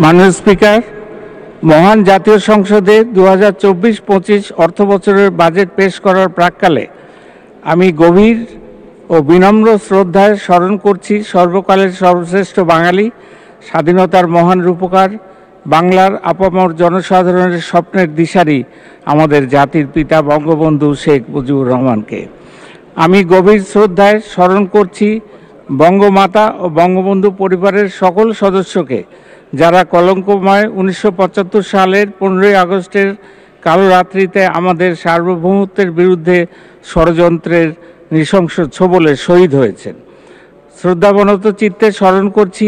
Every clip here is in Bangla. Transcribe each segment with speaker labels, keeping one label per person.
Speaker 1: মাননীয় স্পিকার, মহান জাতীয় সংসদে 2024-25 অর্থবছরের বাজেট পেশ করার প্রাক্কালে আমি গভীর ও বিনম্র শ্রদ্ধায় স্মরণ করছি সর্বকালের সর্বশ্রেষ্ঠ বাঙালি, স্বাধীনতার মহান রূপকার, বাংলার আপামর জনসাধারণের স্বপ্নের দিশারি আমাদের জাতির পিতা বঙ্গবন্ধু শেখ মুজিবুর রহমানকে। আমি গভীর শ্রদ্ধায় স্মরণ করছি বঙ্গমাতা ও বঙ্গবন্ধু পরিবারের সকল সদস্যকে, যারা কলঙ্কময় 1975 সালের 15ই আগস্টের কালো রাত্রিতে আমাদের সার্বভৌমত্বের বিরুদ্ধে ষড়যন্ত্রের নৃশংস ছোবলে শহীদ হয়েছেন। শ্রদ্ধাবনত চিত্তে স্মরণ করছি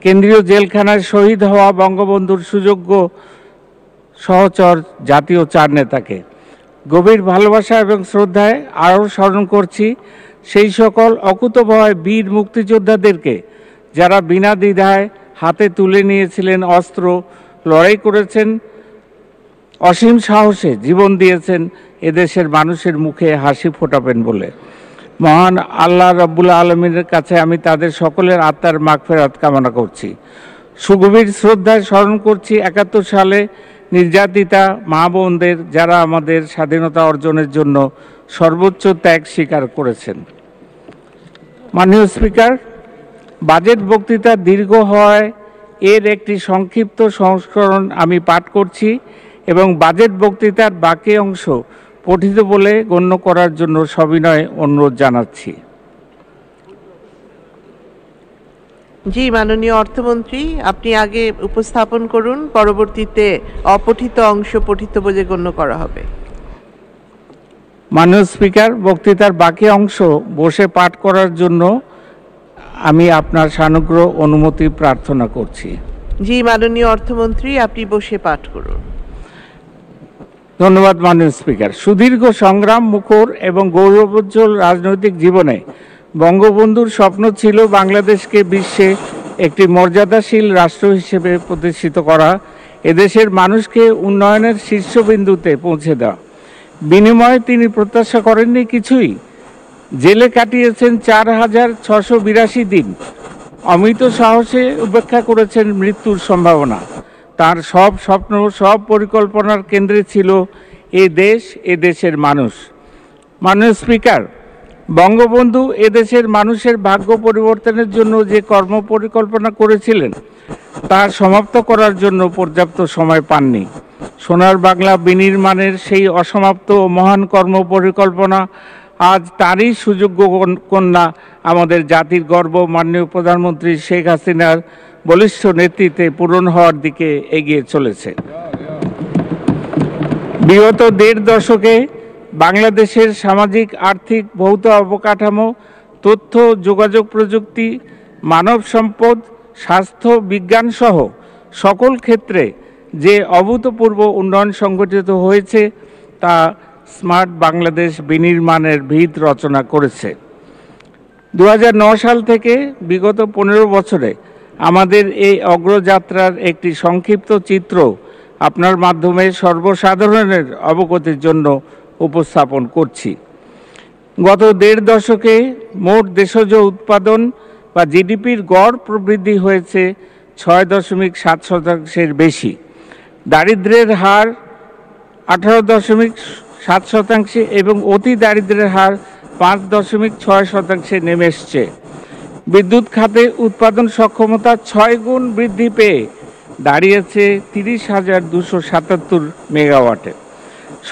Speaker 1: কেন্দ্রীয় জেলখানায় শহীদ হওয়া বঙ্গবন্ধুর সুযোগ্য সহচর জাতীয় চার নেতাকে। গভীর ভালোবাসা এবং শ্রদ্ধায় আরও স্মরণ করছি সেই সকল অকুতোভয় বীর মুক্তিযোদ্ধাদেরকে, যারা বিনা দ্বিধায় হাতে তুলে নিয়েছিলেন অস্ত্র, লড়াই করেছেন, অসীম সাহসে জীবন দিয়েছেন এদেশের মানুষের মুখে হাসি ফোটাবেন বলে। মহান আল্লাহ রাব্বুল আলামিনের কাছে আমি তাদের সকলের আত্মার মাগফিরাত কামনা করছি। সুগভীর শ্রদ্ধায় স্মরণ করছি 71 সালে নির্যাতিতা মা বোনদের, যারা আমাদের স্বাধীনতা অর্জনের জন্য সর্বোচ্চ ত্যাগ স্বীকার করেছেন। মাননীয় স্পিকার, বাজেট বক্তৃতা দীর্ঘ হওয়ায় এর একটি সংক্ষিপ্ত সংস্করণ আমি পাঠ করছি এবং বাজেট বক্তৃতার বাকি অংশ পঠিত বলে গণ্য করার জন্য সবিনয় অনুরোধ জানাচ্ছি।
Speaker 2: জি, মাননীয় অর্থমন্ত্রী, আপনি আগে উপস্থাপন করুন, পরবর্তীতে অপঠিত অংশ পঠিত বলে গণ্য করা হবে।
Speaker 1: মাননীয় স্পিকার, বক্তৃতার বাকি অংশ বসে পাঠ করার জন্য আমি আপনার সানুগ্রহ অনুমতি প্রার্থনা করছি।
Speaker 2: জি, মাননীয় অর্থমন্ত্রী, আপনি বসে পাঠ করুন।
Speaker 1: ধন্যবাদ মাননীয় স্পিকার। সুদীর্ঘ সংগ্রাম মুখর এবং গৌরবোজ্জ্বল রাজনৈতিক জীবনে বঙ্গবন্ধুর স্বপ্ন ছিল বাংলাদেশকে বিশ্বে একটি মর্যাদাশীল রাষ্ট্র হিসেবে প্রতিষ্ঠিত করা, এদেশের মানুষকে উন্নয়নের শীর্ষবিন্দুতে পৌঁছে দেওয়া। বিনিময়ে তিনি প্রত্যাশা করেননি কিছুই। জেলে কাটিয়েছেন 4682 দিন, অমিত সাহসে উপেক্ষা করেছেন মৃত্যুর সম্ভাবনা। তার সব স্বপ্ন, সব পরিকল্পনার কেন্দ্রে ছিল এ দেশ, এ দেশের মানুষ। মাননীয় স্পিকার, বঙ্গবন্ধু এদেশের মানুষের ভাগ্য পরিবর্তনের জন্য যে কর্ম পরিকল্পনা করেছিলেন তা সমাপ্ত করার জন্য পর্যাপ্ত সময় পাননি। সোনার বাংলা বিনির্মাণের সেই অসমাপ্ত ও মহান কর্ম পরিকল্পনা আজ তারই সুযোগ্য কন্যা, আমাদের জাতির গর্ব মাননীয় প্রধানমন্ত্রী শেখ হাসিনার বলিষ্ঠ নেতৃত্বে পূরণ হওয়ার দিকে এগিয়ে চলেছে। বিগত 1.5 দশকে বাংলাদেশের সামাজিক, আর্থিক, ভৌত অবকাঠামো, তথ্য যোগাযোগ প্রযুক্তি, মানব সম্পদ, স্বাস্থ্য, বিজ্ঞান সহ সকল ক্ষেত্রে যে অভূতপূর্ব উন্নয়ন সংঘটিত হয়েছে তা স্মার্ট বাংলাদেশ বিনির্মাণের ভিত রচনা করেছে। 2009 সাল থেকে বিগত 15 বছরে আমাদের এই অগ্রযাত্রার একটি সংক্ষিপ্ত চিত্র আপনার মাধ্যমে সর্বসাধারণের অবগতির জন্য উপস্থাপন করছি। গত 1.5 দশকে মোট দেশজ উৎপাদন বা জিডিপির গড় প্রবৃদ্ধি হয়েছে 6.7% বেশি। দারিদ্র্যের হার 18.7% এবং অতি দারিদ্র্যের হার 5.6% নেমে এসছে। বিদ্যুৎ খাতে উৎপাদন সক্ষমতা 6 গুণ বৃদ্ধি পেয়ে দাঁড়িয়েছে 30,277 মেগাওয়াটে।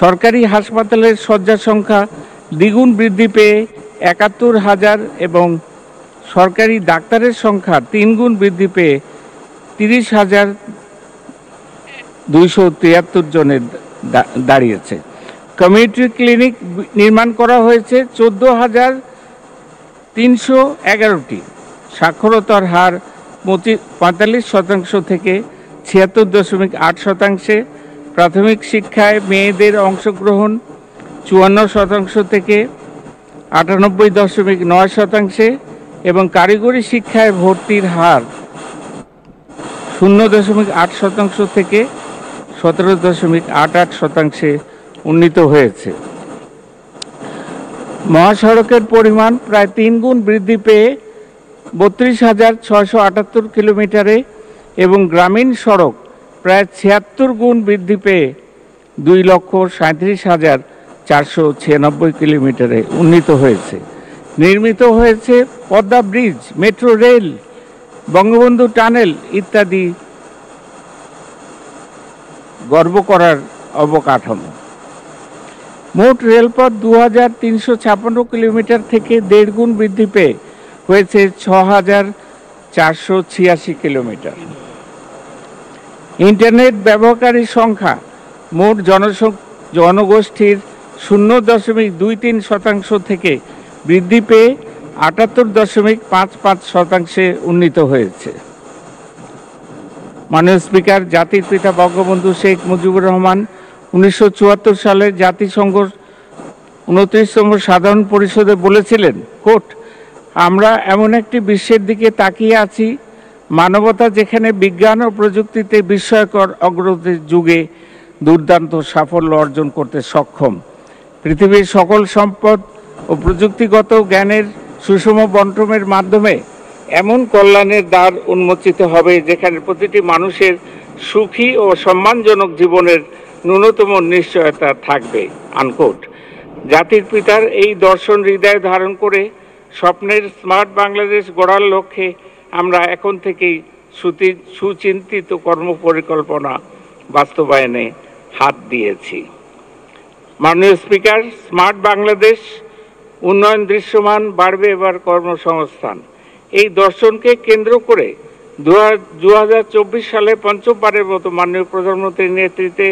Speaker 1: সরকারি হাসপাতালের শয্যা সংখ্যা দ্বিগুণ বৃদ্ধি পেয়ে 71,000 এবং সরকারি ডাক্তারের সংখ্যা 3 গুণ বৃদ্ধি পেয়ে 30,273 জনে দাঁড়িয়েছে। কমিউনিটি ক্লিনিক নির্মাণ করা হয়েছে 14,311টি। সাক্ষরতার হার 45% থেকে 76.8%। প্রাথমিক শিক্ষায় মেয়েদের অংশগ্রহণ 54% থেকে 98.9% এবং কারিগরি শিক্ষায় ভর্তির হার 0.8% থেকে 17.88% উন্নীত হয়েছে। মহাসড়কের পরিমাণ প্রায় 3 গুণ বৃদ্ধি পেয়ে 32,678 কিলোমিটারে এবং গ্রামীণ সড়ক প্রায় ৭৬ গুণ বৃদ্ধি পেয়ে ২,37,496 কিলোমিটারে উন্নীত হয়েছে। নির্মিত হয়েছে Padma bridge, metro rail, Bangabandhu tunnel ইত্যাদি গর্ব করার অবকাঠামো। মোট রেলপথ ২,৩৫৬ কিলোমিটার থেকে ১.৫ গুণ বৃদ্ধি পেয়ে হয়েছে ৬,৪৮৬ কিলোমিটার। ইন্টারনেট ব্যবহারকারী সংখ্যা মোট জনগোষ্ঠীর 0.23% থেকে বৃদ্ধি পেয়ে ৭৮.55% উন্নীত হয়েছে। মাননীয় স্পিকার, জাতির পিতা বঙ্গবন্ধু শেখ মুজিবুর রহমান 1974 সালে জাতিসংঘ 29তম সাধারণ পরিষদে বলেছিলেন, কোট, আমরা এমন একটি বিশ্বের দিকে তাকিয়ে আছি, মানবতা যেখানে বিজ্ঞান ও প্রযুক্তিতে বিস্ময়কর অগ্রগতির যুগে দুর্দান্ত সাফল্য অর্জন করতে সক্ষম। পৃথিবীর সকল সম্পদ ও প্রযুক্তিগত জ্ঞানের সুষম বন্টনের মাধ্যমে এমন কল্যাণের দ্বার উন্মোচিত হবে যেখানে প্রতিটি মানুষের সুখী ও সম্মানজনক জীবনের ন্যূনতম নিশ্চয়তা থাকবে, আনকোট। জাতির পিতার এই দর্শন হৃদয়ে ধারণ করে স্বপ্নের স্মার্ট বাংলাদেশ গড়ার লক্ষ্যে আমরা এখন থেকেই সুচিন্তিত কর্মপরিকল্পনা বাস্তবায়নে হাত দিয়েছি। মাননীয় স্পিকার, স্মার্ট বাংলাদেশ উন্নয়ন দৃশ্যমান, বাড়বে এবার কর্মসংস্থান, এই দর্শনকে কেন্দ্র করে 2024 সালে পঞ্চমবারের মতো মাননীয় প্রধানমন্ত্রীর নেতৃত্বে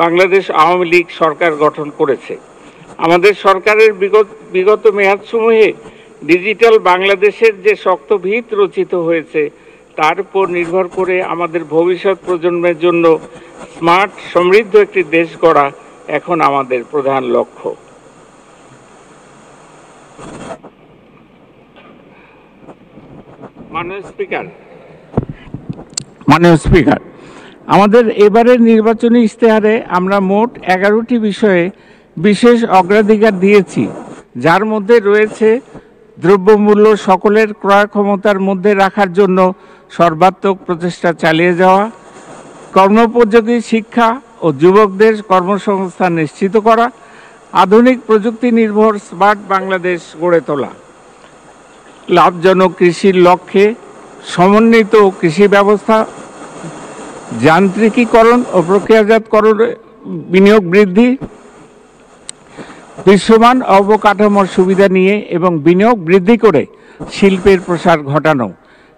Speaker 1: বাংলাদেশ আওয়ামী লীগ সরকার গঠন করেছে। আমাদের সরকারের বিগত মেয়াদসমূহে ডিজিটাল বাংলাদেশের যে শক্ত ভিত রচিত হয়েছে তার উপর নির্ভর করে আমাদের ভবিষ্যৎ প্রজন্মের জন্য স্মার্ট সমৃদ্ধ একটি দেশ গড়া এখন আমাদের প্রধান লক্ষ্য। মাননীয় স্পিকার, আমাদের এবারের নির্বাচনী ইশতেহারে আমরা মোট 11টি বিষয়ে বিশেষ অগ্রাধিকার দিয়েছি, যার মধ্যে রয়েছে দ্রব্যমূল্য সকলের ক্রয় ক্ষমতার মধ্যে রাখার জন্য সর্বাত্মক প্রচেষ্টা চালিয়ে যাওয়া, কর্মোপযোগী শিক্ষা ও যুবকদের কর্মসংস্থান নিশ্চিত করা, আধুনিক প্রযুক্তি নির্ভর স্মার্ট বাংলাদেশ গড়ে তোলা, লাভজনক কৃষির লক্ষ্যে সমন্বিত কৃষি ব্যবস্থা, যান্ত্রিকীকরণ ও প্রক্রিয়াজাতকরণে বিনিয়োগ বৃদ্ধি, দৃশ্যমান অবকাঠামোর সুবিধা নিয়ে এবং বিনিয়োগ বৃদ্ধি করে শিল্পের প্রসার ঘটানো,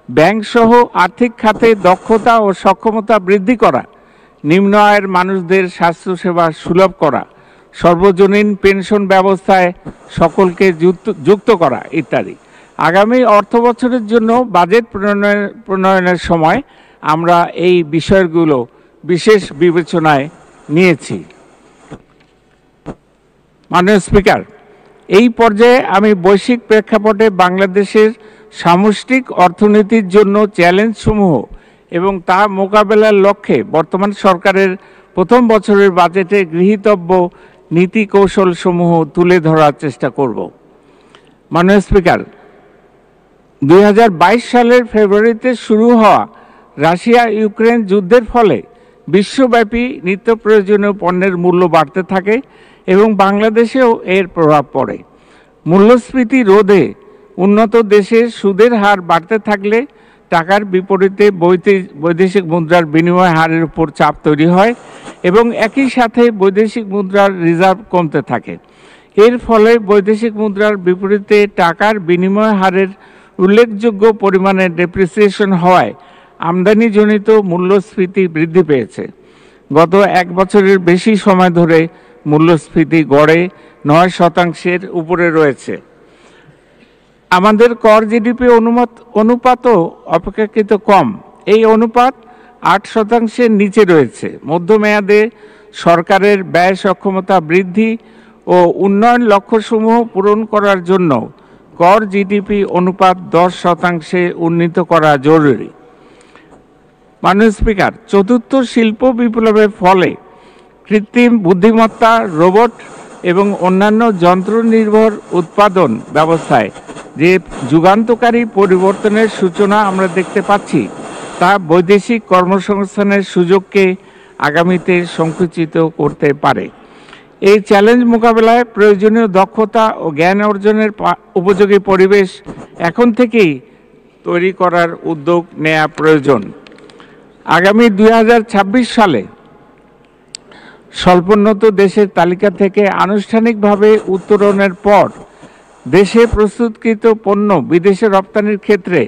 Speaker 1: ব্যাংক সহ আর্থিক খাতে দক্ষতা ও সক্ষমতা বৃদ্ধি করা, নিম্ন আয়ের মানুষদের স্বাস্থ্যসেবা সুলভ করা, সর্বজনীন পেনশন ব্যবস্থায় সকলকে যুক্ত করা ইত্যাদি। আগামী অর্থ বছরের জন্য বাজেট প্রণয়নের সময় আমরা এই বিষয়গুলো বিশেষ বিবেচনায় নিয়েছি। মাননীয় স্পিকার, এই পর্যায়ে আমি বৈশ্বিক প্রেক্ষাপটে বাংলাদেশের সামষ্টিক অর্থনীতির জন্য চ্যালেঞ্জসমূহ এবং তা মোকাবেলার লক্ষ্যে বর্তমান সরকারের প্রথম বছরের বাজেটে গৃহীতব্য নীতি কৌশলসমূহ তুলে ধরার চেষ্টা করব। মাননীয় স্পিকার, 2022 সালের ফেব্রুয়ারিতে শুরু হওয়া রাশিয়া ইউক্রেন যুদ্ধের ফলে বিশ্বব্যাপী নিত্য প্রয়োজনীয় পণ্যের মূল্য বাড়তে থাকে এবং বাংলাদেশেও এর প্রভাব পড়ে। মূল্যস্ফীতি রোধে উন্নত দেশে সুদের হার বাড়তে থাকলে টাকার বিপরীতে বৈদেশিক মুদ্রার বিনিময় হারের উপর চাপ তৈরি হয় এবং একই সাথে বৈদেশিক মুদ্রার রিজার্ভ কমতে থাকে। এর ফলে বৈদেশিক মুদ্রার বিপরীতে টাকার বিনিময় হারের উল্লেখযোগ্য পরিমাণে ডেপ্রিসিয়েশন হওয়ায় আমদানিজনিত মূল্যস্ফীতি বৃদ্ধি পেয়েছে। গত এক বছরের বেশি সময় ধরে মূল্যস্ফীতি গড়ে 9% উপরে রয়েছে। আমাদের কর জিডিপি অনুপাতও অপেক্ষাকৃত কম, এই অনুপাত 8% নিচে রয়েছে। মধ্যমেয়াদে সরকারের ব্যয় সক্ষমতা বৃদ্ধি ও উন্নয়ন লক্ষ্যসমূহ পূরণ করার জন্য কর জিডিপি অনুপাত 10% উন্নীত করা জরুরি। মাননীয় স্পিকার, চতুর্থ শিল্প বিপ্লবের ফলে কৃত্রিম বুদ্ধিমত্তা, রোবট এবং অন্যান্য যন্ত্র নির্ভর উৎপাদন ব্যবস্থায় যে যুগান্তকারী পরিবর্তনের সূচনা আমরা দেখতে পাচ্ছি, তা বৈদেশিক কর্মসংস্থানের সুযোগকে আগামীতে সংকুচিত করতে পারে। এই চ্যালেঞ্জ মোকাবেলায় প্রয়োজনীয় দক্ষতা ও জ্ঞান অর্জনের উপযোগী পরিবেশ এখন থেকেই তৈরি করার উদ্যোগ নেওয়া প্রয়োজন। আগামী 2026 সালে স্বল্পোন্নত দেশের তালিকা থেকে আনুষ্ঠানিকভাবে উত্তরণের পর দেশে প্রস্তুতকৃত পণ্য বিদেশে রপ্তানির ক্ষেত্রে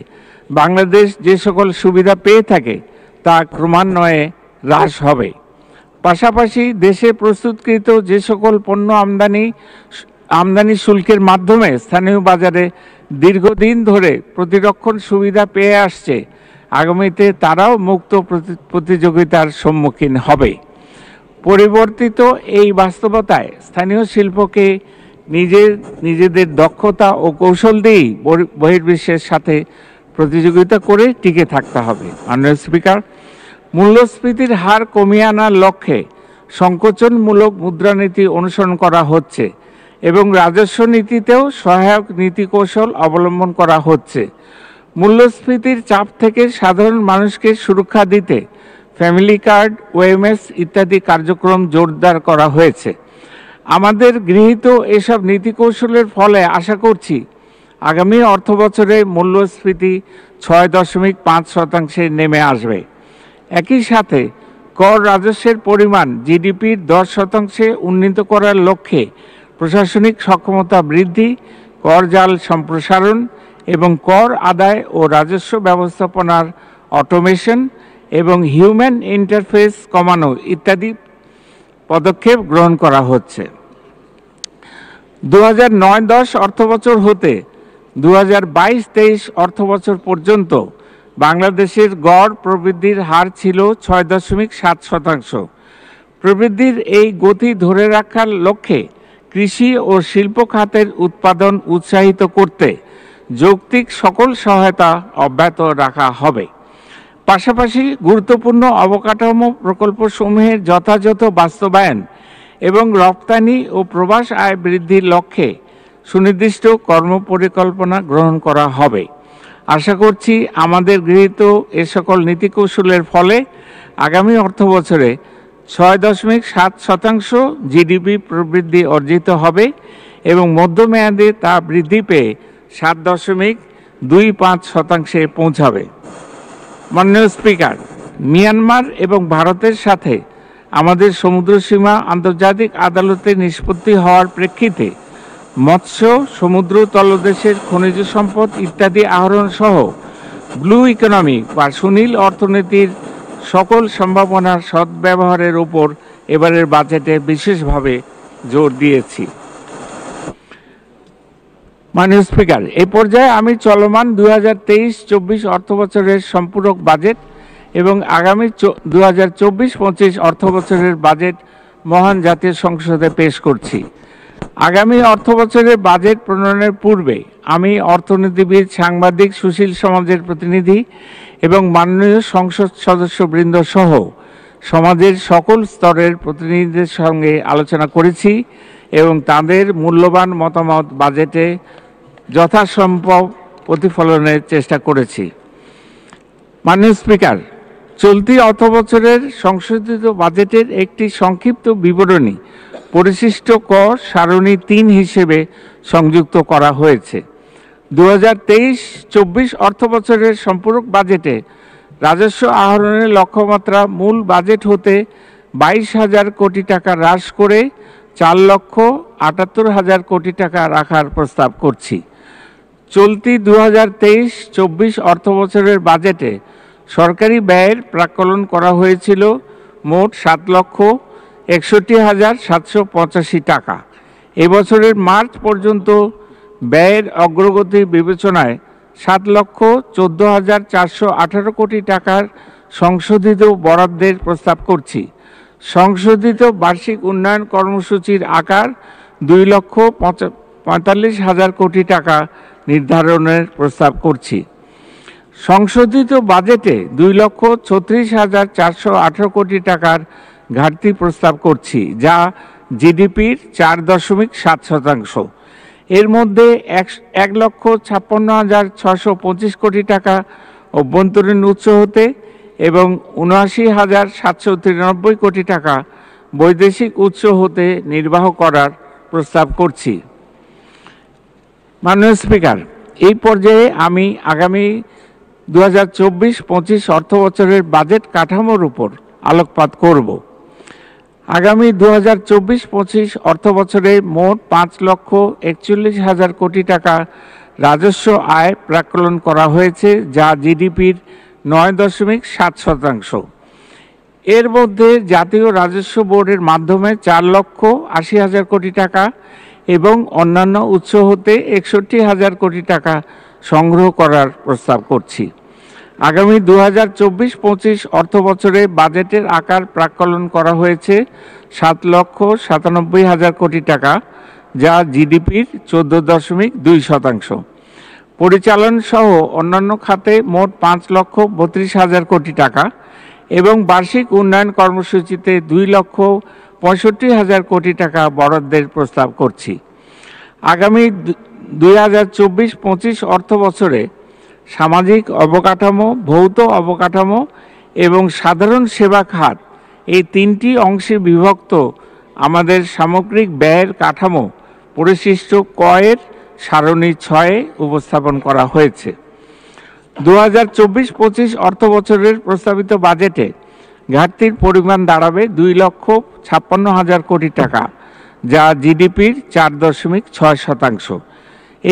Speaker 1: বাংলাদেশ যে সকল সুবিধা পেয়ে থাকে তা ক্রমান্বয়ে হ্রাস হবে। পাশাপাশি দেশে প্রস্তুতকৃত যে সকল পণ্য আমদানি শুল্কের মাধ্যমে স্থানীয় বাজারে দীর্ঘদিন ধরে প্রতিরক্ষণ সুবিধা পেয়ে আসছে, আগামীতে তারাও মুক্ত প্রতিযোগিতার সম্মুখীন হবে। পরিবর্তিত এই বাস্তবতায় স্থানীয় শিল্পকে নিজেদের দক্ষতা ও কৌশল দিয়েই বহির্বিশ্বের সাথে প্রতিযোগিতা করে টিকে থাকতে হবে। মাননীয় স্পিকার, মূল্যস্ফীতির হার কমিয়ে আনার লক্ষ্যে সংকোচনমূলক মুদ্রানীতি অনুসরণ করা হচ্ছে এবং রাজস্ব নীতিতেও সহায়ক নীতি কৌশল অবলম্বন করা হচ্ছে। মূল্যস্ফীতির চাপ থেকে সাধারণ মানুষকে সুরক্ষা দিতে ফ্যামিলি কার্ড, ওএমএস ইত্যাদি কার্যক্রম জোরদার করা হয়েছে। আমাদের গৃহীত এসব নীতি কৌশলের ফলে আশা করছি আগামী অর্থবছরে মূল্যস্ফীতি 6.5% নেমে আসবে। একই সাথে কর রাজস্বের পরিমাণ জিডিপির 10% উন্নীত করার লক্ষ্যে প্রশাসনিক সক্ষমতা বৃদ্ধি, কর জাল সম্প্রসারণ এবং কর আদায় ও রাজস্ব ব্যবস্থাপনার অটোমেশন এবং হিউম্যান ইন্টারফেস কমানো ইত্যাদি পদক্ষেপ গ্রহণ করা হচ্ছে। 2009-10 অর্থবছর হতে 2022-23 অর্থবছর পর্যন্ত বাংলাদেশের গড় প্রবৃদ্ধির হার ছিল 6.7%। প্রবৃদ্ধির এই গতি ধরে রাখার লক্ষ্যে কৃষি ও শিল্প খাতের উৎপাদন উৎসাহিত করতে যৌক্তিক সকল সহায়তা অব্যাহত রাখা হবে। পাশাপাশি গুরুত্বপূর্ণ অবকাঠামো প্রকল্পসমূহের যথাযথ বাস্তবায়ন এবং রপ্তানি ও প্রবাস আয় বৃদ্ধির লক্ষ্যে সুনির্দিষ্ট কর্মপরিকল্পনা গ্রহণ করা হবে। আশা করছি আমাদের গৃহীত এ সকল নীতিকৌশলের ফলে আগামী অর্থবছরে 6.7% জিডিপি প্রবৃদ্ধি অর্জিত হবে এবং মধ্যমেয়াদে তা বৃদ্ধি পেয়ে 7.25% পৌঁছাবে। মাননীয় স্পিকার, মিয়ানমার এবং ভারতের সাথে আমাদের সমুদ্রসীমা আন্তর্জাতিক আদালতে নিষ্পত্তি হওয়ার প্রেক্ষিতে মৎস্য, সমুদ্র তলদেশের খনিজ সম্পদ ইত্যাদি আহরণ সহ ব্লু ইকোনমি বা সুনীল অর্থনীতির সকল সম্ভাবনার সদ্ব্যবহারের উপর এবারের বাজেটে বিশেষভাবে জোর দিয়েছি। মাননীয় স্পিকার, এই পর্যায়ে আমি চলমান 2023-24 অর্থবছরের সম্পূরক বাজেট এবং আগামী 2024-25 অর্থবছরের বাজেট মহান জাতীয় সংসদে পেশ করছি। আগামী অর্থবছরের বাজেট প্রণয়নের পূর্বে আমি অর্থনীতিবিদ, সাংবাদিক, সুশীল সমাজের প্রতিনিধি এবং মাননীয় সংসদ সদস্যবৃন্দ সহ সমাজের সকল স্তরের প্রতিনিধিদের সঙ্গে আলোচনা করেছি এবং তাদের মূল্যবান মতামত বাজেটে যথাসম্ভব প্রতিফলনের চেষ্টা করেছি। মাননীয় স্পিকার, চলতি অর্থবছরের সংশোধিত বাজেটের একটি সংক্ষিপ্ত বিবরণী পরিশিষ্ট কর সারণী 3 হিসেবে সংযুক্ত করা হয়েছে। 2023-24 অর্থবছরের সম্পূরক বাজেটে রাজস্ব আহরণের লক্ষ্যমাত্রা মূল বাজেট হতে 22,000 কোটি টাকা হ্রাস করে 4,78,000 কোটি টাকা রাখার প্রস্তাব করছি। চলতি 2023-24 অর্থবছরের বাজেটে সরকারি ব্যয়ের প্রাক্কলন করা হয়েছিল মোট 7,61,785 টাকা। এবছরের মার্চ পর্যন্ত ব্যয়ের অগ্রগতি বিবেচনায় 7,14,418 কোটি টাকার সংশোধিত বরাদ্দের প্রস্তাব করছি। সংশোধিত বার্ষিক উন্নয়ন কর্মসূচির আকার 2,45,000 কোটি টাকা নির্ধারণের প্রস্তাব করছি। সংশোধিত বাজেটে 2,36,418 কোটি টাকার ঘাটতি প্রস্তাব করছি, যা জিডিপির 4.7%। এর মধ্যে 1,56,625 কোটি টাকা অভ্যন্তরীণ উৎস হতে এবং ৭৯,৭৯৩ কোটি টাকা বৈদেশিক উৎস হতে নির্বাহ করার প্রস্তাব করছি। মাননীয় স্পিকার, এই পর্যায়ে আমি আগামী 2024-25 অর্থবছরের বাজেট কাঠামোর উপর আলোকপাত করব। আগামী 2024-25 অর্থবছরে মোট 5,41,000 কোটি টাকা রাজস্ব আয় প্রাক্কলন করা হয়েছে, যা জিডিপির 9.7%। এর মধ্যে জাতীয় রাজস্ব বোর্ডের মাধ্যমে 4,80,000 কোটি টাকা এবং অন্যান্য উৎস হতে 61,000 কোটি টাকা সংগ্রহ করার প্রস্তাব করছি। আগামী 2024-25 অর্থবছরে বাজেটের আকার প্রাক্কলন করা হয়েছে 7,97,000 কোটি টাকা, যা জিডিপির 14.2%। পরিচালন সহ অন্যান্য খাতে মোট 5,32,000 কোটি টাকা এবং বার্ষিক উন্নয়ন কর্মসূচিতে 2,65,000 কোটি টাকা বরাদ্দের প্রস্তাব করছি। আগামী 2024-25 অর্থবছরে সামাজিক অবকাঠামো, ভৌত অবকাঠামো এবং সাধারণ সেবা খাত, এই তিনটি অংশে বিভক্ত আমাদের সামগ্রিক ব্যয়ের কাঠামো পরিশিষ্ট কয়ের সারণী 6 উপস্থাপন করা হয়েছে। 2024-25 অর্থবছরের প্রস্তাবিত বাজেটে ঘাটতির পরিমাণ দাঁড়াবে 2,56,000 কোটি টাকা, যা জিডিপির 4.6%।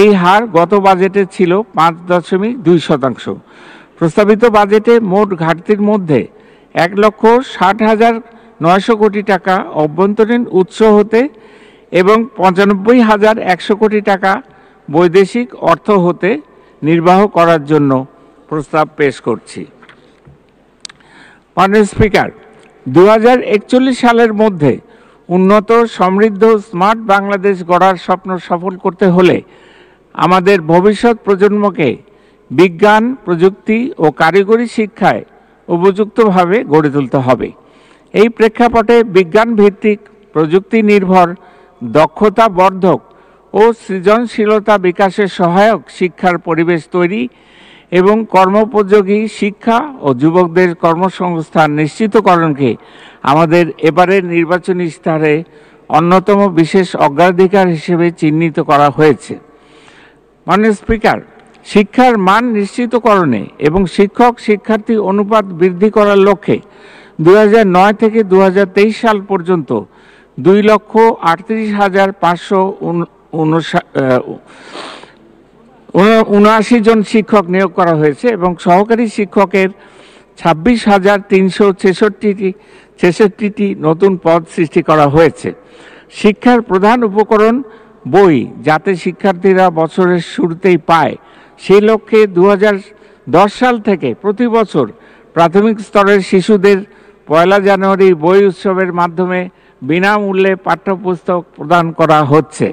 Speaker 1: এই হার গত বাজেটে ছিল 5.2%। প্রস্তাবিত বাজেটে মোট ঘাটতির মধ্যে 1,60,900 কোটি টাকা অভ্যন্তরীণ উৎস হতে এবং 95,100 কোটি টাকা বৈদেশিক অর্থ হতে নির্বাহ করার জন্য প্রস্তাব পেশ করছি। মাননীয় স্পিকার, 2041 সালের মধ্যে উন্নত, সমৃদ্ধ, স্মার্ট বাংলাদেশ গড়ার স্বপ্ন সফল করতে হলে আমাদের ভবিষ্যৎ প্রজন্মকে বিজ্ঞান, প্রযুক্তি ও কারিগরি শিক্ষায় উপযুক্তভাবে গড়ে তুলতে হবে। এই প্রেক্ষাপটে বিজ্ঞান ভিত্তিক, প্রযুক্তি নির্ভর, দক্ষতা বর্ধক ও সৃজনশীলতা বিকাশের সহায়ক শিক্ষার পরিবেশ তৈরি এবং কর্মোপযোগী শিক্ষা ও যুবকদের কর্মসংস্থান নিশ্চিতকরণকে আমাদের এবারের নির্বাচনী ইশতেহারে অন্যতম বিশেষ অগ্রাধিকার হিসেবে চিহ্নিত করা হয়েছে। মাননীয় স্পিকার, শিক্ষার মান নিশ্চিতকরণে এবং শিক্ষক শিক্ষার্থী অনুপাত বৃদ্ধি করার লক্ষ্যে 2009 থেকে 2023 সাল পর্যন্ত 2,38,579 জন শিক্ষক নিয়োগ করা হয়েছে এবং সহকারী শিক্ষকের 26,366টি নতুন পদ সৃষ্টি করা হয়েছে। শিক্ষার প্রধান উপকরণ বই, যাতে শিক্ষার্থীরা বছরের শুরুতেই পায়, সেই লক্ষ্যে 2010 সাল থেকে প্রতি বছর প্রাথমিক স্তরের শিশুদের 1 জানুয়ারি বই উৎসবের মাধ্যমে বিনামূল্যে পাঠ্যপুস্তক প্রদান করা হচ্ছে।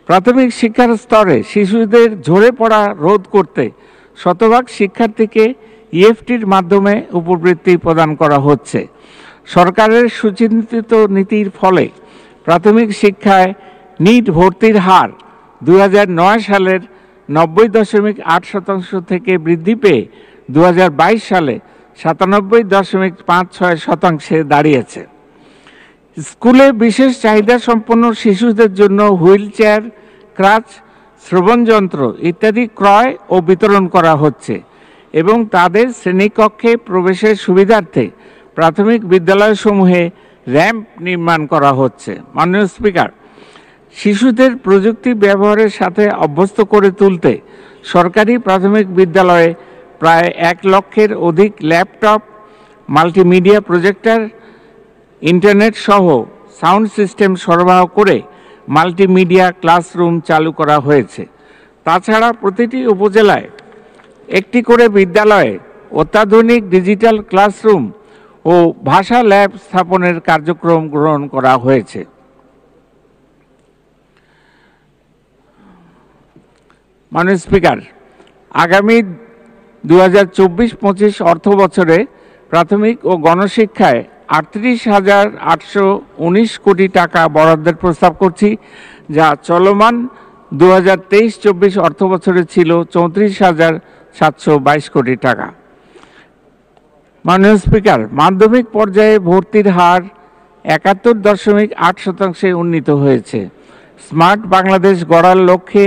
Speaker 1: প্রাথমিক শিক্ষার স্তরে শিশুদের ঝরে পড়া রোধ করতে শতভাগ শিক্ষার্থীকে ইএফটির মাধ্যমে উপবৃত্তি প্রদান করা হচ্ছে। সরকারের সুচিন্তিত নীতির ফলে প্রাথমিক শিক্ষায় নিট ভর্তির হার 2009 সালের 90.8% থেকে বৃদ্ধি পেয়ে 2022 সালে 97.56% দাঁড়িয়েছে। স্কুলে বিশেষ চাহিদা সম্পন্ন শিশুদের জন্য হুইল চেয়ার, ক্রাচ, শ্রবণ যন্ত্র ইত্যাদি ক্রয় ও বিতরণ করা হচ্ছে এবং তাদের শ্রেণীকক্ষে প্রবেশের সুবিধার্থে প্রাথমিক বিদ্যালয়সমূহে র্যাম্প নির্মাণ করা হচ্ছে। মাননীয় স্পিকার, শিশুদের প্রযুক্তি ব্যবহারের সাথে অভ্যস্ত করে তুলতে সরকারি প্রাথমিক বিদ্যালয়ে প্রায় 1 লক্ষের অধিক ল্যাপটপ, মাল্টিমিডিয়া প্রজেক্টর, ইন্টারনেট সহ সাউন্ড সিস্টেম সরবরাহ করে মাল্টিমিডিয়া ক্লাসরুম চালু করা হয়েছে। তাছাড়া প্রতিটি উপজেলায় একটি করে বিদ্যালয়ে অত্যাধুনিক ডিজিটাল ক্লাসরুম ও ভাষা ল্যাব স্থাপনের কার্যক্রম গ্রহণ করা হয়েছে। মাননীয় স্পিকার, আগামী 2024-25 অর্থ বছরে প্রাথমিক ও গণশিক্ষায় 38,819 কোটি টাকা বরাদ্দের প্রস্তাব করছি, যা চলমান 2023-24 অর্থ বছরে ছিল 722 কোটি টাকা। মাননীয় স্পিকার, মাধ্যমিক পর্যায়ে ভর্তির হার 71.8% উন্নীত হয়েছে। স্মার্ট বাংলাদেশ গড়ার লক্ষ্যে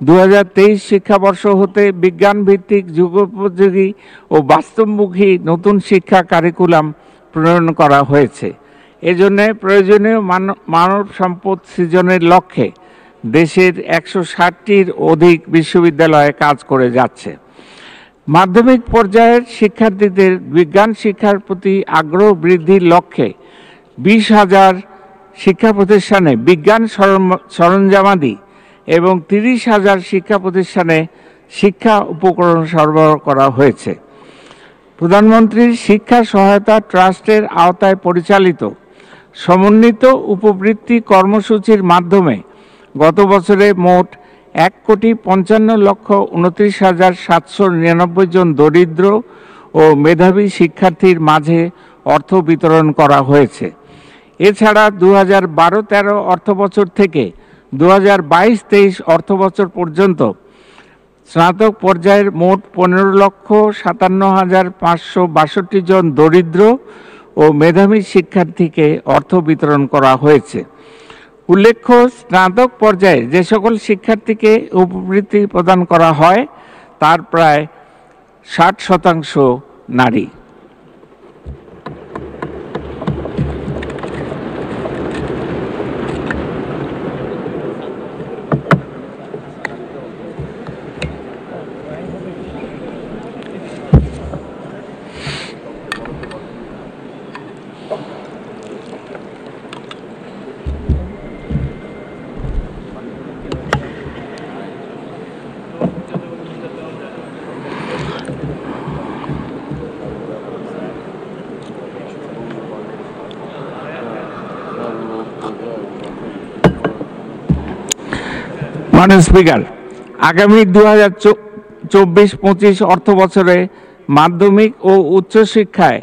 Speaker 1: 2023 শিক্ষাবর্ষ হতে বিজ্ঞান ভিত্তিক যুগোপযোগী ও বাস্তবমুখী নতুন শিক্ষা কারিকুলাম প্রণয়ন করা হয়েছে। এজন্য প্রয়োজনীয় মানব সম্পদ সৃজনের লক্ষ্যে দেশের 160টির অধিক বিশ্ববিদ্যালয়ে কাজ করে যাচ্ছে। মাধ্যমিক পর্যায়ের শিক্ষার্থীদের বিজ্ঞান শিক্ষার প্রতি আগ্রহ বৃদ্ধির লক্ষ্যে 20,000 শিক্ষা প্রতিষ্ঠানে বিজ্ঞান সরঞ্জামাদি এবং 30,000 শিক্ষা প্রতিষ্ঠানে শিক্ষা উপকরণ সরবরাহ করা হয়েছে। প্রধানমন্ত্রীর শিক্ষা সহায়তা ট্রাস্টের আওতায় পরিচালিত সমন্বিত উপবৃত্তি কর্মসূচির মাধ্যমে গত বছরে মোট 1,55,29,799 জন দরিদ্র ও মেধাবী শিক্ষার্থীর মাঝে অর্থ বিতরণ করা হয়েছে। এছাড়া 2012-13 অর্থবছর থেকে 2022-23 অর্থবছর পর্যন্ত স্নাতক পর্যায়ের মোট 15,57,562 জন দরিদ্র ও মেধাবী শিক্ষার্থীকে অর্থ বিতরণ করা হয়েছে। উল্লেখ্য, স্নাতক পর্যায়ে যে সকল শিক্ষার্থীকে উপবৃত্তি প্রদান করা হয় তার প্রায় 60% নারী। মাননীয় স্পিকার, আগামী 2024-25 অর্থ বছরে মাধ্যমিক ও উচ্চশিক্ষায়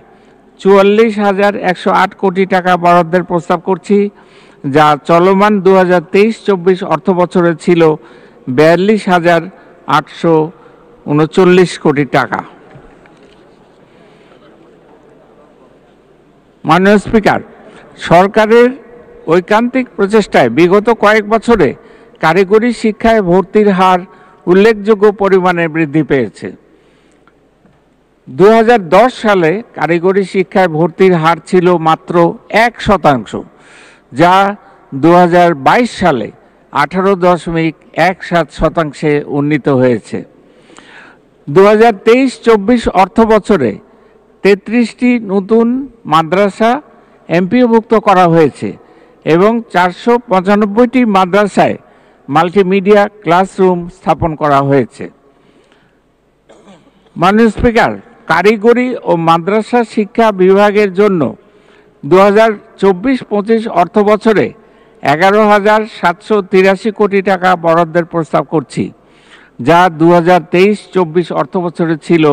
Speaker 1: 44,108 কোটি টাকা বরাদ্দের প্রস্তাব করছি, যা চলমান 2023-24 অর্থ বছরে ছিল 42,839 কোটি টাকা। মাননীয় স্পিকার, সরকারের ঐকান্তিক প্রচেষ্টায় বিগত কয়েক বছরে কারিগরি শিক্ষায় ভর্তির হার উল্লেখযোগ্য পরিমাণে বৃদ্ধি পেয়েছে। 2010 সালে কারিগরি শিক্ষায় ভর্তির হার ছিল মাত্র 1%, যা 2022 সালে 18.17% উন্নীত হয়েছে। 2023-24 অর্থ বছরে 33টি নতুন মাদ্রাসা এমপিওভুক্ত করা হয়েছে এবং 495টি মাদ্রাসায় মাল্টিমিডিয়া ক্লাসরুম স্থাপন করা হয়েছে। মাননীয় স্পিকার, কারিগরি ও মাদ্রাসা শিক্ষা বিভাগের জন্য 2024-25 অর্থ বছরে 11,783 কোটি টাকা বরাদ্দের প্রস্তাব করছি, যা 2023-24 অর্থ বছরে ছিল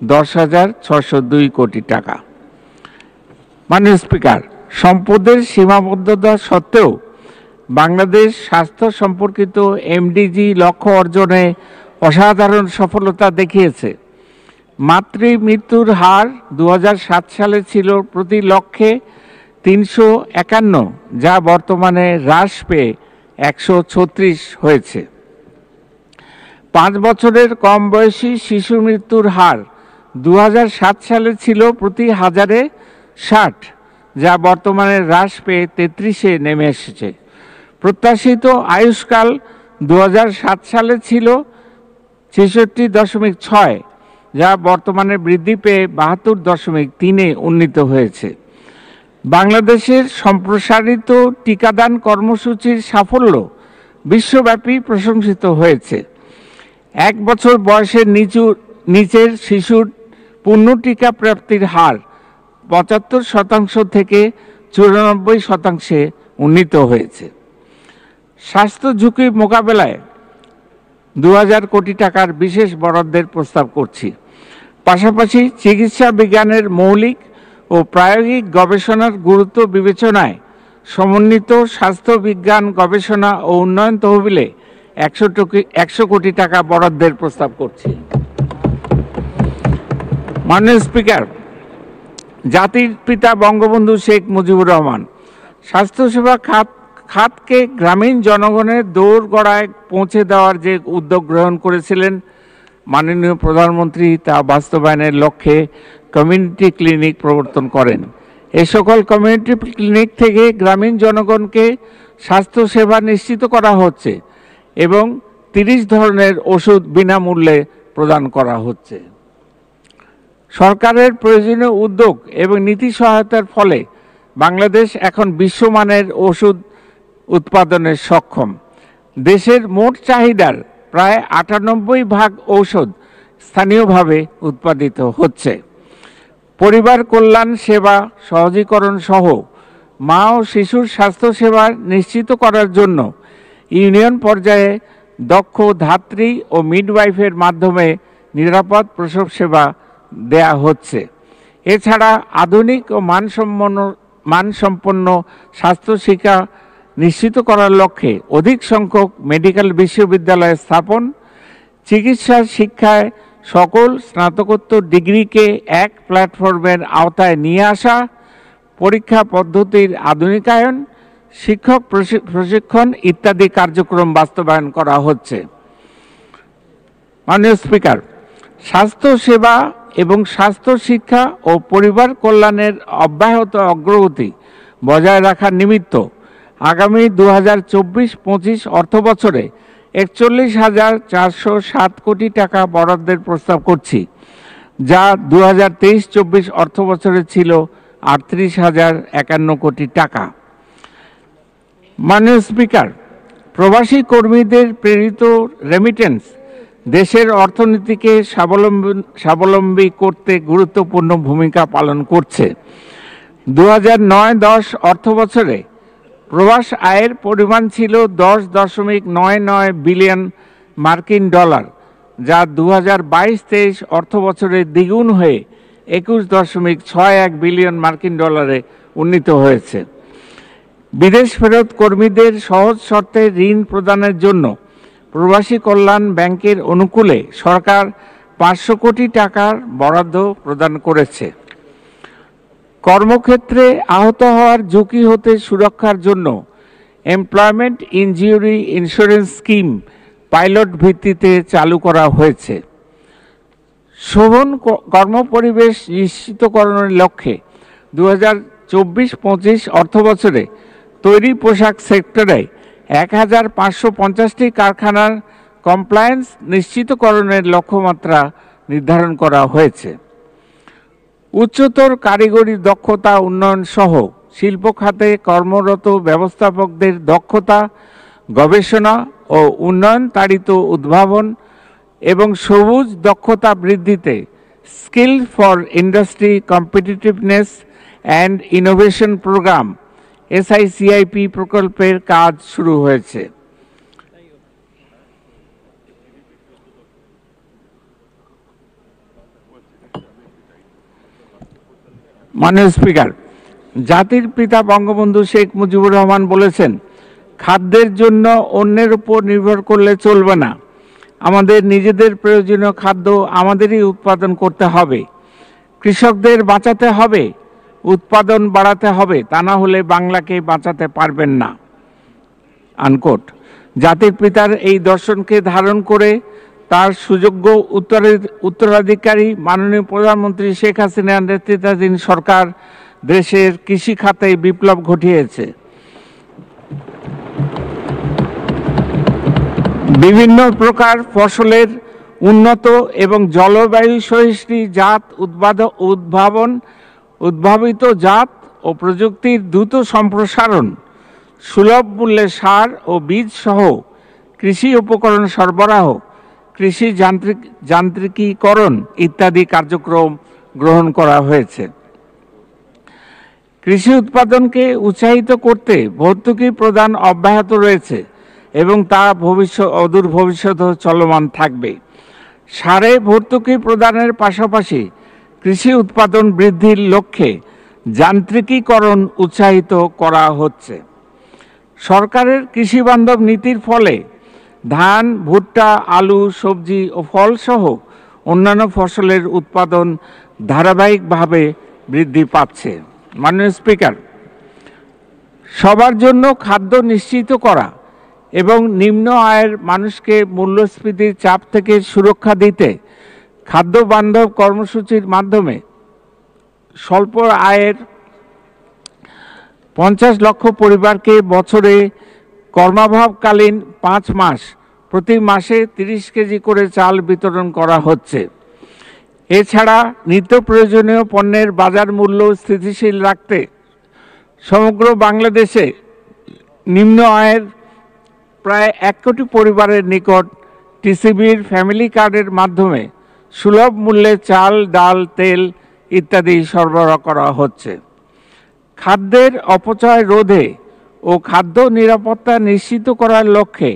Speaker 1: 10,602 কোটি টাকা। মাননীয় স্পিকার, সম্পদের সীমাবদ্ধতা সত্ত্বেও বাংলাদেশ স্বাস্থ্য সম্পর্কিত এমডিজি লক্ষ্য অর্জনে অসাধারণ সফলতা দেখিয়েছে। মাতৃ মৃত্যুর হার 2007 সালে ছিল প্রতি লক্ষে 351, যা বর্তমানে হ্রাস পেয়ে 136 হয়েছে। 5 বছরের কম বয়সী শিশু মৃত্যুর হার 2007 সালে ছিল প্রতি হাজারে 60, যা বর্তমানে হ্রাস পেয়ে 33-এ নেমে এসেছে। প্রত্যাশিত আয়ুষ্কাল 2007 সালে ছিল 66.6, যা বর্তমানে বৃদ্ধি পেয়ে 72.3-এ উন্নীত হয়েছে। বাংলাদেশের সম্প্রসারিত টিকাদান কর্মসূচির সাফল্য বিশ্বব্যাপী প্রশংসিত হয়েছে। 1 বছর বয়সের নিচের শিশুর পূর্ণ টিকা প্রাপ্তির হার 75% থেকে 94%-এ উন্নীত হয়েছে। স্বাস্থ্য ঝুঁকি মোকাবেলায় 2,000 কোটি টাকার বিশেষ বরাদ্দের প্রস্তাব করছি। পাশাপাশি চিকিৎসা বিজ্ঞানের মৌলিক ও প্রায়োগিক গবেষণার গুরুত্ব বিবেচনায় সমন্বিত স্বাস্থ্য বিজ্ঞান গবেষণা ও উন্নয়ন তহবিলে 100 কোটি টাকা বরাদ্দের প্রস্তাব করছি। মাননীয় স্পিকার, জাতির পিতা বঙ্গবন্ধু শেখ মুজিবুর রহমান স্বাস্থ্যসেবা খাতকে গ্রামীণ জনগণের দোরগোড়ায় পৌঁছে দেওয়ার যে উদ্যোগ গ্রহণ করেছিলেন, মাননীয় প্রধানমন্ত্রী তা বাস্তবায়নের লক্ষ্যে কমিউনিটি ক্লিনিক প্রবর্তন করেন। এই সকল কমিউনিটি ক্লিনিক থেকে গ্রামীণ জনগণকে স্বাস্থ্যসেবা নিশ্চিত করা হচ্ছে এবং 30 ধরনের ওষুধ বিনামূল্যে প্রদান করা হচ্ছে। সরকারের প্রয়োজনীয় উদ্যোগ এবং নীতি সহায়তার ফলে বাংলাদেশ এখন বিশ্বমানের ওষুধ উৎপাদনে সক্ষম। দেশের মোট চাহিদার প্রায় 98% ঔষধ স্থানীয়ভাবে উৎপাদিত হচ্ছে। পরিবার কল্যাণ সেবা সহজীকরণ সহ মা ও শিশুর স্বাস্থ্যসেবা নিশ্চিত করার জন্য ইউনিয়ন পর্যায়ে দক্ষ ধাত্রী ও মিডওয়াইফের মাধ্যমে নিরাপদ প্রসব সেবা দেয়া হচ্ছে। এছাড়া আধুনিক ও মানসম্পন্ন স্বাস্থ্যশিক্ষা নিশ্চিত করার লক্ষ্যে অধিক সংখ্যক মেডিকেল বিশ্ববিদ্যালয় স্থাপন, চিকিৎসা শিক্ষায় সকল স্নাতকোত্তর ডিগ্রিকে এক প্ল্যাটফর্মের আওতায় নিয়ে আসা, পরীক্ষা পদ্ধতির আধুনিকায়ন, শিক্ষক প্রশিক্ষণ ইত্যাদি কার্যক্রম বাস্তবায়ন করা হচ্ছে। মাননীয় স্পিকার, স্বাস্থ্যসেবা এবং স্বাস্থ্য শিক্ষা ও পরিবার কল্যাণের অব্যাহত অগ্রগতি বজায় রাখার নিমিত্ত আগামী 2024-25 অর্থবছরে 41,407 কোটি টাকা বরাদ্দের প্রস্তাব করছি, যা 2023-24 অর্থবছরে ছিল 38,051 কোটি টাকা। মাননীয় স্পিকার, প্রবাসী কর্মীদের প্রেরিত রেমিটেন্স দেশের অর্থনীতিকে স্বাবলম্বী করতে গুরুত্বপূর্ণ ভূমিকা পালন করছে। 2009-10 অর্থবছরে প্রবাস আয়ের পরিমাণ ছিল 10.99 বিলিয়ন মার্কিন ডলার, যা 2022-23 অর্থবছরে দ্বিগুণ হয়ে 21.61 বিলিয়ন মার্কিন ডলারে উন্নীত হয়েছে। বিদেশ ফেরত কর্মীদের সহজ শর্তে ঋণ প্রদানের জন্য প্রবাসী কল্যাণ ব্যাংকের অনুকূলে সরকার 500 কোটি টাকার বরাদ্দ প্রদান করেছে। কর্মক্ষেত্রে আহত হওয়ার ঝুঁকি হতে সুরক্ষার জন্য employment injury insurance scheme pilot ভিত্তিতে চালু করা হয়েছে। শোভন কর্মপরিবেশ নিশ্চিতকরণের লক্ষ্যে 2024-25 অর্থবছরে তৈরি পোশাক সেক্টরে 1,550টি কারখানার কমপ্লায়েন্স নিশ্চিতকরণের লক্ষ্যমাত্রা নির্ধারণ করা হয়েছে। উচ্চতর কারিগরি দক্ষতা উন্নয়ন সহ শিল্প খাতে কর্মরত ব্যবস্থাপকদের দক্ষতা, গবেষণা ও উন্নয়ন তাড়িত উদ্ভাবন এবং সবুজ দক্ষতা বৃদ্ধিতে skill for industry competitiveness and innovation programme SICIP প্রকল্পের কাজ শুরু হয়েছে। মাননীয় স্পিকার, জাতির পিতা বঙ্গবন্ধু শেখ মুজিবুর রহমান বলেছেন, খাদ্যের জন্য অন্যের উপর নির্ভর করলে চলবে না। আমাদের নিজেদের প্রয়োজনীয় খাদ্য আমাদেরই উৎপাদন করতে হবে। কৃষকদের বাঁচাতে হবে, উৎপাদন বাড়াতে হবে, তা না হলে বাংলাকে বাঁচাতে পারবেন না। আনকোট। জাতির পিতার এই দর্শনকে ধারণ করে তার সুযোগ্য উত্তরাধিকারী মাননীয় প্রধানমন্ত্রী শেখ হাসিনার নেতৃত্বাধীন সরকার দেশের কৃষি খাতে বিপ্লব ঘটিয়েছে। বিভিন্ন প্রকার ফসলের উন্নত এবং জলবায়ু সহিষ্ণু জাত উদ্ভাবিত জাত ও প্রযুক্তির দ্রুত সম্প্রসারণ, সুলভ মূল্যে সার ও বীজ সহ কৃষি উপকরণ সরবরাহ, কৃষি যান্ত্রিকীকরণ ইত্যাদি কার্যক্রম গ্রহণ করা হয়েছে। কৃষি উৎপাদনকে উৎসাহিত করতে ভর্তুকি প্রদান অব্যাহত রয়েছে এবং তা অদূর ভবিষ্যতেও চলমান থাকবে। সারে ভর্তুকি প্রদানের পাশাপাশি কৃষি উৎপাদন বৃদ্ধির লক্ষ্যে যান্ত্রিকীকরণ উৎসাহিত করা হচ্ছে। সরকারের কৃষিবান্ধব নীতির ফলে ধান, ভুট্টা, আলু, সবজি ও ফলসহ অন্যান্য ফসলের উৎপাদন ধারাবাহিকভাবে বৃদ্ধি পাচ্ছে। মাননীয় স্পিকার, সবার জন্য খাদ্য নিশ্চিত করা এবং নিম্ন আয়ের মানুষকে মূল্যস্ফীতির চাপ থেকে সুরক্ষা দিতে খাদ্য বান্ধব কর্মসূচির মাধ্যমে স্বল্প আয়ের 50 লক্ষ পরিবারকে বছরে কর্মাভাবকালীন 5 মাস প্রতি মাসে 30 কেজি করে চাল বিতরণ করা হচ্ছে। এছাড়া নিত্য প্রয়োজনীয় পণ্যের বাজার মূল্য স্থিতিশীল রাখতে সমগ্র বাংলাদেশে নিম্ন আয়ের প্রায় 1 কোটি পরিবারের নিকট টিসিবির ফ্যামিলি কার্ডের মাধ্যমে সুলভ মূল্যে চাল, ডাল, তেল ইত্যাদি সরবরাহ করা হচ্ছে। খাদ্যের অপচয় রোধে ও খাদ্য নিরাপত্তা নিশ্চিত করার লক্ষ্যে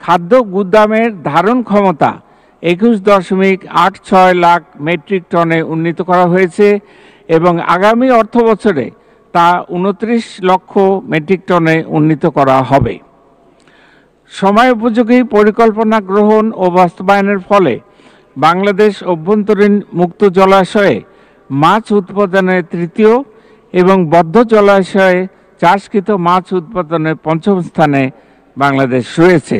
Speaker 1: খাদ্য গুদামের ধারণ ক্ষমতা 21.86 লাখ মেট্রিক টনে উন্নীত করা হয়েছে এবং আগামী অর্থবছরে তা 29 লক্ষ মেট্রিক টনে উন্নীত করা হবে। সময় উপযোগী পরিকল্পনা গ্রহণ ও বাস্তবায়নের ফলে বাংলাদেশ অভ্যন্তরীণ মুক্ত জলাশয়ে মাছ উৎপাদনে তৃতীয় এবং বদ্ধ জলাশয়ে চাষকৃত মাছ উৎপাদনে 5ম স্থানে বাংলাদেশ রয়েছে।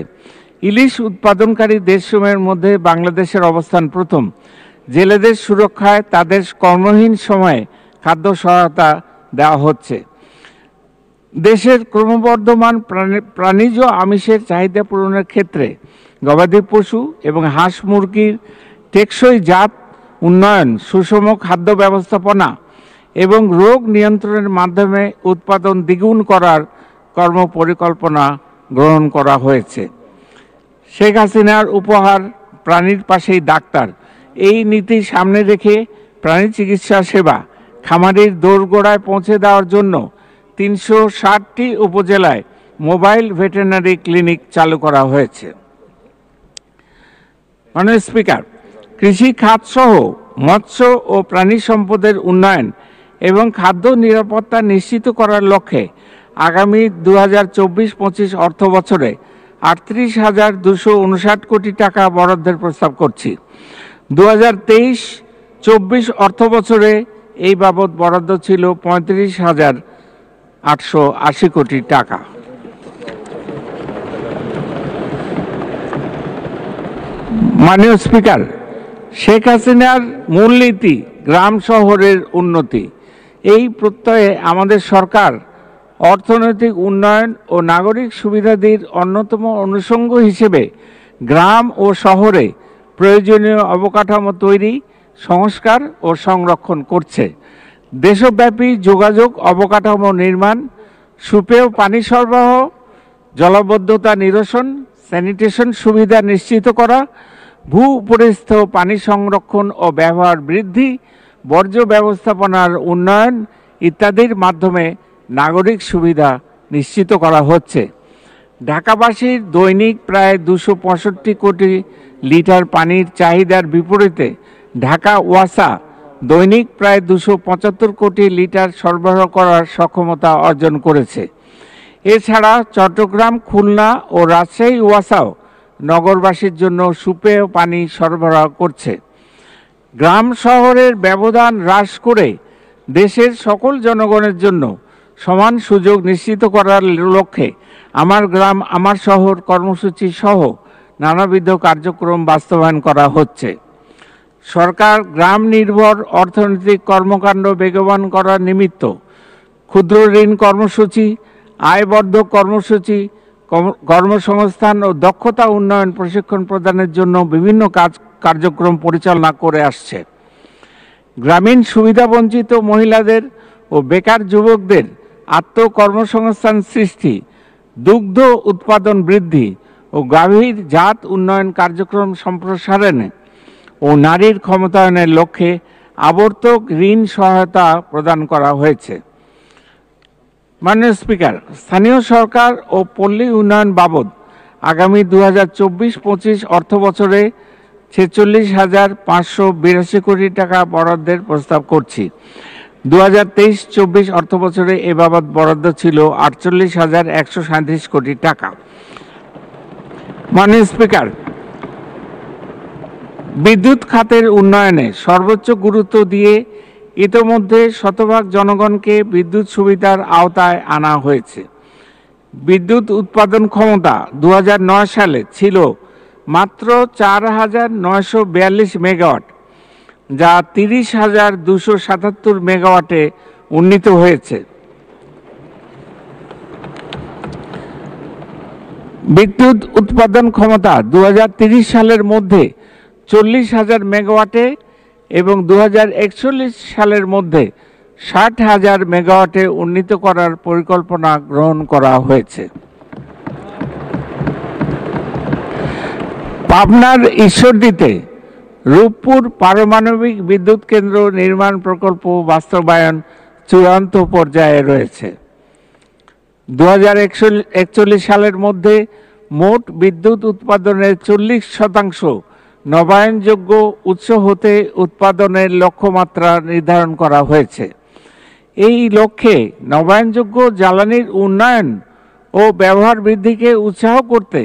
Speaker 1: ইলিশ উৎপাদনকারী দেশসমূহের মধ্যে বাংলাদেশের অবস্থান প্রথম। জেলেদের সুরক্ষায় তাদের কর্মহীন সময়ে খাদ্য সহায়তা দেওয়া হচ্ছে। দেশের ক্রমবর্ধমান প্রাণীজ আমিষের চাহিদা পূরণের ক্ষেত্রে গবাদি পশু এবং হাঁস মুরগির টেকসই জাত উন্নয়ন, সুষম খাদ্য ব্যবস্থাপনা এবং রোগ নিয়ন্ত্রণের মাধ্যমে উৎপাদন দ্বিগুণ করার কর্মপরিকল্পনা গ্রহণ করা হয়েছে। শেখ হাসিনার উপহার প্রাণীর পাশেই ডাক্তার, এই নীতি সামনে রেখে প্রাণী চিকিৎসা সেবা খামারির দোরগোড়ায় পৌঁছে দেওয়ার জন্য 360টি উপজেলায় মোবাইল ভেটেরিনারি ক্লিনিক চালু করা হয়েছে। মাননীয় স্পিকার, কৃষি খাত সহ মৎস্য ও প্রাণী সম্পদের উন্নয়ন এবং খাদ্য নিরাপত্তা নিশ্চিত করার লক্ষ্যে আগামী 2024-25 অর্থ বছরে 38,259 কোটি টাকা বরাদ্দের প্রস্তাব করছি। 2023-24 অর্থ বছরে এই বাবদ বরাদ্দ ছিল 35,880 কোটি টাকা। মাননীয় স্পিকার, শেখ হাসিনার মূলনীতি গ্রাম শহরের উন্নতি, এই প্রত্যয়ে আমাদের সরকার অর্থনৈতিক উন্নয়ন ও নাগরিক সুবিধাদির অন্যতম অনুষঙ্গ হিসেবে গ্রাম ও শহরে প্রয়োজনীয় অবকাঠামো তৈরি, সংস্কার ও সংরক্ষণ করছে। দেশব্যাপী যোগাযোগ অবকাঠামো নির্মাণ, সুপেয় পানি সরবরাহ, জলাবদ্ধতা নিরসন, স্যানিটেশন সুবিধা নিশ্চিত করা, ভূপরিস্থ পানি সংরক্ষণ ও ব্যবহার বৃদ্ধি, বর্জ্য ব্যবস্থাপনার উন্নয়ন ইত্যাদির মাধ্যমে নাগরিক সুবিধা নিশ্চিত করা হচ্ছে। ঢাকাবাসীর দৈনিক প্রায় 265 কোটি লিটার পানির চাহিদার বিপরীতে ঢাকা ওয়াসা দৈনিক প্রায় 275 কোটি লিটার সরবরাহ করার সক্ষমতা অর্জন করেছে। এছাড়া চট্টগ্রাম, খুলনা ও রাজশাহী ওয়াসাও নগরবাসীর জন্য সুপেয় পানি সরবরাহ করছে। গ্রাম শহরের ব্যবধান হ্রাস করে দেশের সকল জনগণের জন্য সমান সুযোগ নিশ্চিত করার লক্ষ্যে আমার গ্রাম আমার শহর কর্মসূচি সহ নানাবিধ কার্যক্রম বাস্তবায়ন করা হচ্ছে। সরকার গ্রাম নির্ভর অর্থনৈতিক কর্মকাণ্ড বেগবান করার নিমিত্ত ক্ষুদ্র ঋণ কর্মসূচি, আয়বর্ধক কর্মসূচি, কর্মসংস্থান ও দক্ষতা উন্নয়ন প্রশিক্ষণ প্রদানের জন্য বিভিন্ন কার্যক্রম পরিচালনা করে আসছে। গ্রামীণ সুবিধাবঞ্চিত মহিলাদের ও বেকার যুবকদের আত্মকর্মসংস্থান সৃষ্টি, দুগ্ধ উৎপাদন বৃদ্ধি ও গাভীর জাত উন্নয়ন কার্যক্রম সম্প্রসারণে ও নারীর ক্ষমতায়নের লক্ষ্যে আবর্তক ঋণ সহায়তা প্রদান করা হয়েছে। মাননীয় স্পিকার, স্থানীয় সরকার ও পল্লী উন্নয়ন বাবদ আগামী 2024-25 অর্থ বছরে 46,582 কোটি টাকা বরাদ্দের প্রস্তাব করছি। 2023-24 অর্থ বছরে এ বাবদ বরাদ্দ ছিল 48,137 কোটি টাকা। মাননীয় স্পিকার, বিদ্যুৎ খাতের উন্নয়নে সর্বোচ্চ গুরুত্ব দিয়ে ইতোমধ্যে শতভাগ জনগণকে বিদ্যুৎ সুবিধার আওতায় আনা হয়েছে। বিদ্যুৎ উৎপাদন ক্ষমতা 2009 সালে ছিল মাত্র 4,942 মেগাওয়াট, যা 30,277 মেগাওয়াটে উন্নীত হয়েছে। বিদ্যুৎ উৎপাদন ক্ষমতা 2030 সালের মধ্যে 40,000 মেগাওয়াটে এবং 2041 সালের মধ্যে 60,000 মেগাওয়াটে উন্নীত করার পরিকল্পনা গ্রহণ করা হয়েছে। পাবনার ঈশ্বরদীতে রূপপুর পারমাণবিক বিদ্যুৎ কেন্দ্র নির্মাণ প্রকল্প বাস্তবায়ন চূড়ান্ত পর্যায়ে রয়েছে। 2041 সালের মধ্যে মোট বিদ্যুৎ উৎপাদনের 40% নবায়নযোগ্য উৎস হতে উৎপাদনের লক্ষ্যমাত্রা নির্ধারণ করা হয়েছে। এই লক্ষ্যে নবায়নযোগ্য জ্বালানির উন্নয়ন ও ব্যবহার বৃদ্ধিকে উৎসাহ করতে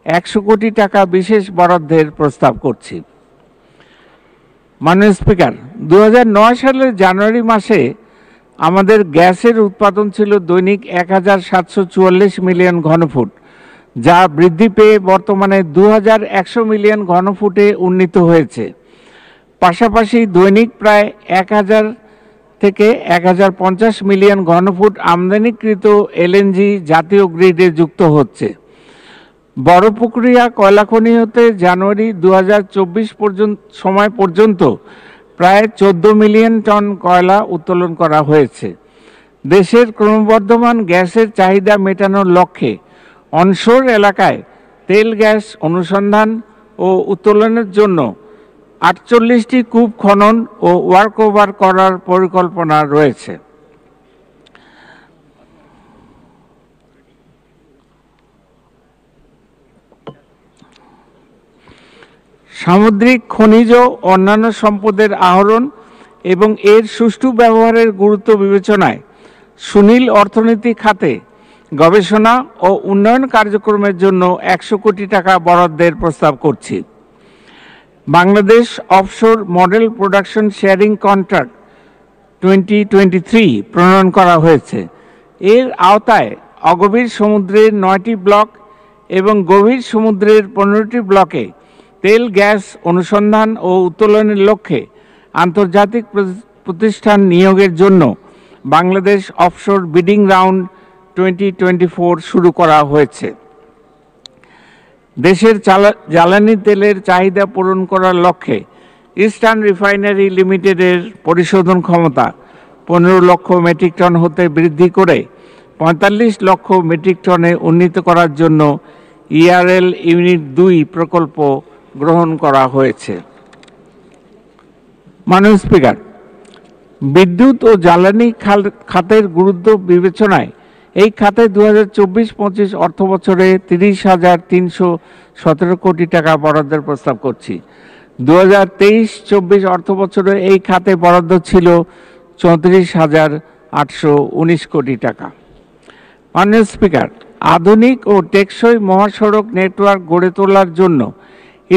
Speaker 1: 100 কোটি টাকা বিশেষ বরাদ্দের প্রস্তাব করছি। মাননীয় স্পিকার, 2009 সালের জানুয়ারি মাসে আমাদের গ্যাসের উৎপাদন ছিল দৈনিক 1,744 মিলিয়ন ঘনফুট, যা বৃদ্ধি পেয়ে বর্তমানে 2,100 মিলিয়ন ঘনফুটে উন্নীত হয়েছে। পাশাপাশি দৈনিক প্রায় 1,000 থেকে 1,050 মিলিয়ন ঘনফুট আমদানিকৃত এলএনজি জাতীয় গ্রিডে যুক্ত হচ্ছে। বড়পুকুরিয়া কয়লাখনি হতে জানুয়ারি 2024 সময় পর্যন্ত প্রায় 14 মিলিয়ন টন কয়লা উত্তোলন করা হয়েছে। দেশের ক্রমবর্ধমান গ্যাসের চাহিদা মেটানোর লক্ষ্যে অনশোর এলাকায় তেল গ্যাস অনুসন্ধান ও উত্তোলনের জন্য 48টি কূপ খনন ও ওয়ার্কওভার করার পরিকল্পনা রয়েছে। সামুদ্রিক খনিজ ও অন্যান্য সম্পদের আহরণ এবং এর সুষ্ঠু ব্যবহারের গুরুত্ব বিবেচনায় সুনীল অর্থনীতি খাতে গবেষণা ও উন্নয়ন কার্যক্রমের জন্য 100 কোটি টাকা বরাদ্দের প্রস্তাব করছি। Bangladesh offshore model production sharing contract 2023 প্রণয়ন করা হয়েছে। এর আওতায় অগভীর সমুদ্রের 9টি ব্লক এবং গভীর সমুদ্রের 15টি ব্লকে তেল গ্যাস অনুসন্ধান ও উত্তোলনের লক্ষ্যে আন্তর্জাতিক প্রতিষ্ঠান নিয়োগের জন্য বাংলাদেশ অফশোর বিডিং রাউন্ড 2024 শুরু করা হয়েছে। দেশের জ্বালানি তেলের চাহিদা পূরণ করার লক্ষ্যে ইস্টার্ন রিফাইনারি লিমিটেডের পরিশোধন ক্ষমতা 15 লক্ষ মেট্রিক টন হতে বৃদ্ধি করে 45 লক্ষ মেট্রিক টনে উন্নীত করার জন্য ইআরএল ইউনিট 2 প্রকল্প গ্রহণ করা হয়েছে। মাননীয় স্পিকার, বিদ্যুৎ ও জ্বালানি খাতের গুরুত্ব বিবেচনায় এই খাতে 2024-25 অর্থ বছরে 30,317 কোটি টাকা বরাদ্দের প্রস্তাব করছি। 2023-24 অর্থ বছরে এই খাতে বরাদ্দ ছিল 34,819 কোটি টাকা। মাননীয় স্পিকার, আধুনিক ও টেকসই মহাসড়ক নেটওয়ার্ক গড়ে তোলার জন্য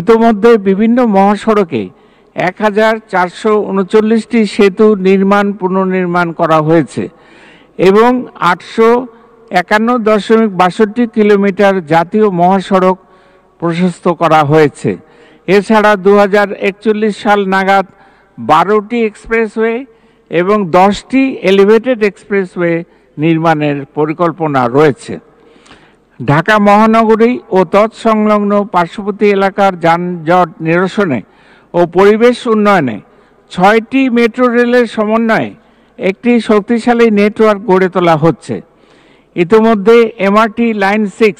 Speaker 1: ইতোমধ্যে বিভিন্ন মহাসড়কে 1,439টি সেতু পুনর্নির্মাণ করা হয়েছে এবং 851.62 কিলোমিটার জাতীয় মহাসড়ক প্রশস্ত করা হয়েছে। এছাড়া 2041 সাল নাগাদ 12টি এক্সপ্রেসওয়ে এবং 10টি এলিভেটেড এক্সপ্রেসওয়ে নির্মাণের পরিকল্পনা রয়েছে। ঢাকা মহানগরী ও তৎসংলগ্ন পার্শ্ববর্তী এলাকার যানজট নিরসনে ও পরিবেশ উন্নয়নে 6টি মেট্রো রেলের সমন্বয়ে একটি শক্তিশালী নেটওয়ার্ক গড়ে তোলা হচ্ছে। ইতিমধ্যে এমআরটি লাইন 6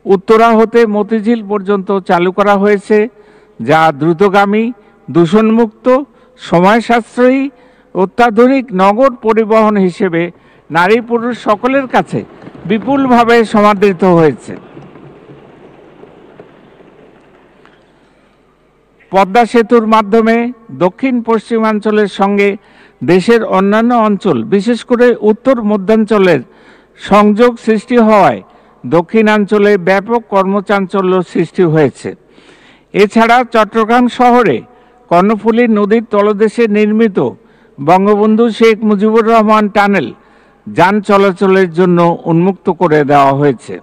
Speaker 1: উত্তরা হতে মতিঝিল পর্যন্ত চালু করা হয়েছে, যা দ্রুতগামী, দূষণমুক্ত, সময় সাশ্রয়ী, অত্যাধুনিক নগর পরিবহন হিসেবে নারী পুরুষ সকলের কাছে বিপুলভাবে সমাদৃত হয়েছে। পদ্মা সেতুর মাধ্যমে দক্ষিণ পশ্চিমাঞ্চলের সঙ্গে দেশের অন্যান্য অঞ্চল, বিশেষ করে উত্তর মধ্যাঞ্চলের সংযোগ সৃষ্টি হওয়ায় দক্ষিণাঞ্চলে ব্যাপক কর্মচাঞ্চল্য সৃষ্টি হয়েছে। এছাড়া চট্টগ্রাম শহরে কর্ণফুলী নদীর তলদেশে নির্মিত বঙ্গবন্ধু শেখ মুজিবুর রহমান টানেল যান চলাচলের জন্য উন্মুক্ত করে দেওয়া হয়েছে।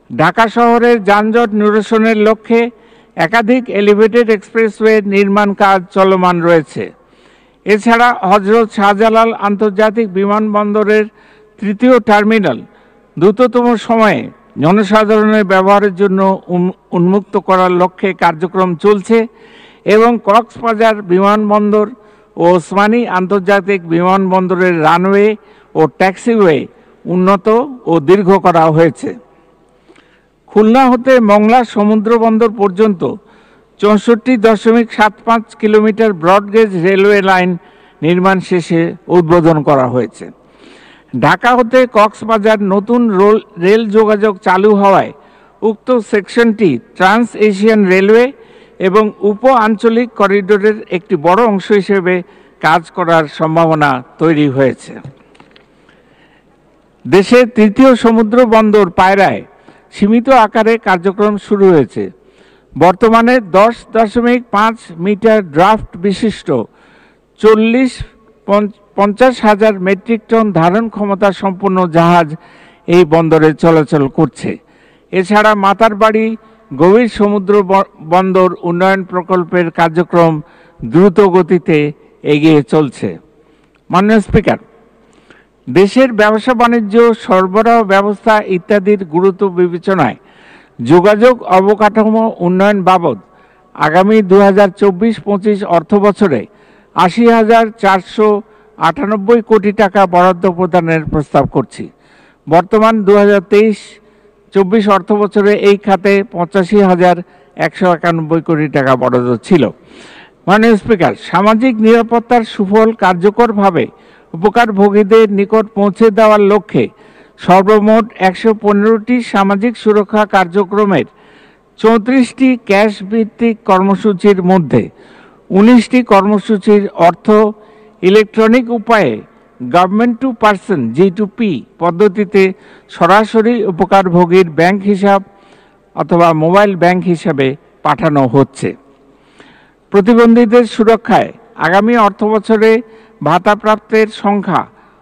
Speaker 1: ঢাকা শহরের যানজট নিরসনের লক্ষ্যে একাধিক এলিভেটেড এক্সপ্রেসওয়ে নির্মাণ কাজ চলমান রয়েছে। এছাড়া হযরত শাহজালাল আন্তর্জাতিক বিমানবন্দরের তৃতীয় টার্মিনাল দ্রুততম সময়ে জনসাধারণের ব্যবহারের জন্য উন্মুক্ত করার লক্ষ্যে কার্যক্রম চলছে এবং কক্সবাজার বিমানবন্দর ও ওসমানী আন্তর্জাতিক বিমানবন্দরের রানওয়ে ও ট্যাক্সিওয়ে উন্নত ও দীর্ঘ করা হয়েছে। খুলনা হতে মংলা সমুদ্র বন্দর পর্যন্ত 64.75 কিলোমিটার ব্রডগেজ রেলওয়ে লাইন নির্মাণ শেষে উদ্বোধন করা হয়েছে। ঢাকা হতে কক্সবাজার নতুন রেল যোগাযোগ চালু হওয়ায় উক্ত সেকশনটি ট্রান্স এশিয়ান রেলওয়ে এবং উপ আঞ্চলিক করিডোরের একটি বড় অংশ হিসেবে কাজ করার সম্ভাবনা তৈরি হয়েছে। দেশের তৃতীয় সমুদ্র বন্দর পায়রায় সীমিত আকারে কার্যক্রম শুরু হয়েছে। বর্তমানে 10.5 মিটার ড্রাফট বিশিষ্ট 50,000 মেট্রিক টন ধারণ ক্ষমতা সম্পন্ন জাহাজ এই বন্দরে চলাচল করছে। এছাড়া মাতারবাড়ি গভীর সমুদ্র বন্দর উন্নয়ন প্রকল্পের কার্যক্রম দ্রুত গতিতে এগিয়ে চলছে। মাননীয় স্পিকার, দেশের ব্যবসা বাণিজ্য, সরবরাহ ব্যবস্থা ইত্যাদির গুরুত্ব বিবেচনায় যোগাযোগ অবকাঠামো উন্নয়ন বাবদ আগামী 2024-25 অর্থবছরে 80,498 কোটি টাকা বরাদ্দ প্রদানের প্রস্তাব করছি। বর্তমান 2023-24 অর্থবছরে এই খাতে 85,191 কোটি টাকা বরাদ্দ ছিল। মাননীয় স্পিকার, সামাজিক নিরাপত্তার সুফল কার্যকরভাবে উপকারভোগীদের নিকট পৌঁছে দেওয়ার লক্ষ্যে সর্বমোট 115টি সামাজিক সুরক্ষা কার্যক্রমের 34টি ক্যাশ ভিত্তিক কর্মসূচির মধ্যে 19টি কর্মসূচির অর্থ ইলেকট্রনিক উপায়ে গভর্নমেন্ট টু পার্সন G2P পদ্ধতিতে সরাসরি উপকারভোগীর ব্যাংক হিসাব অথবা মোবাইল ব্যাংক হিসাবে পাঠানো হচ্ছে। প্রতিবন্ধীদের সুরক্ষায় আগামী অর্থবছরে ভাতাপ্রাপ্তের সংখ্যা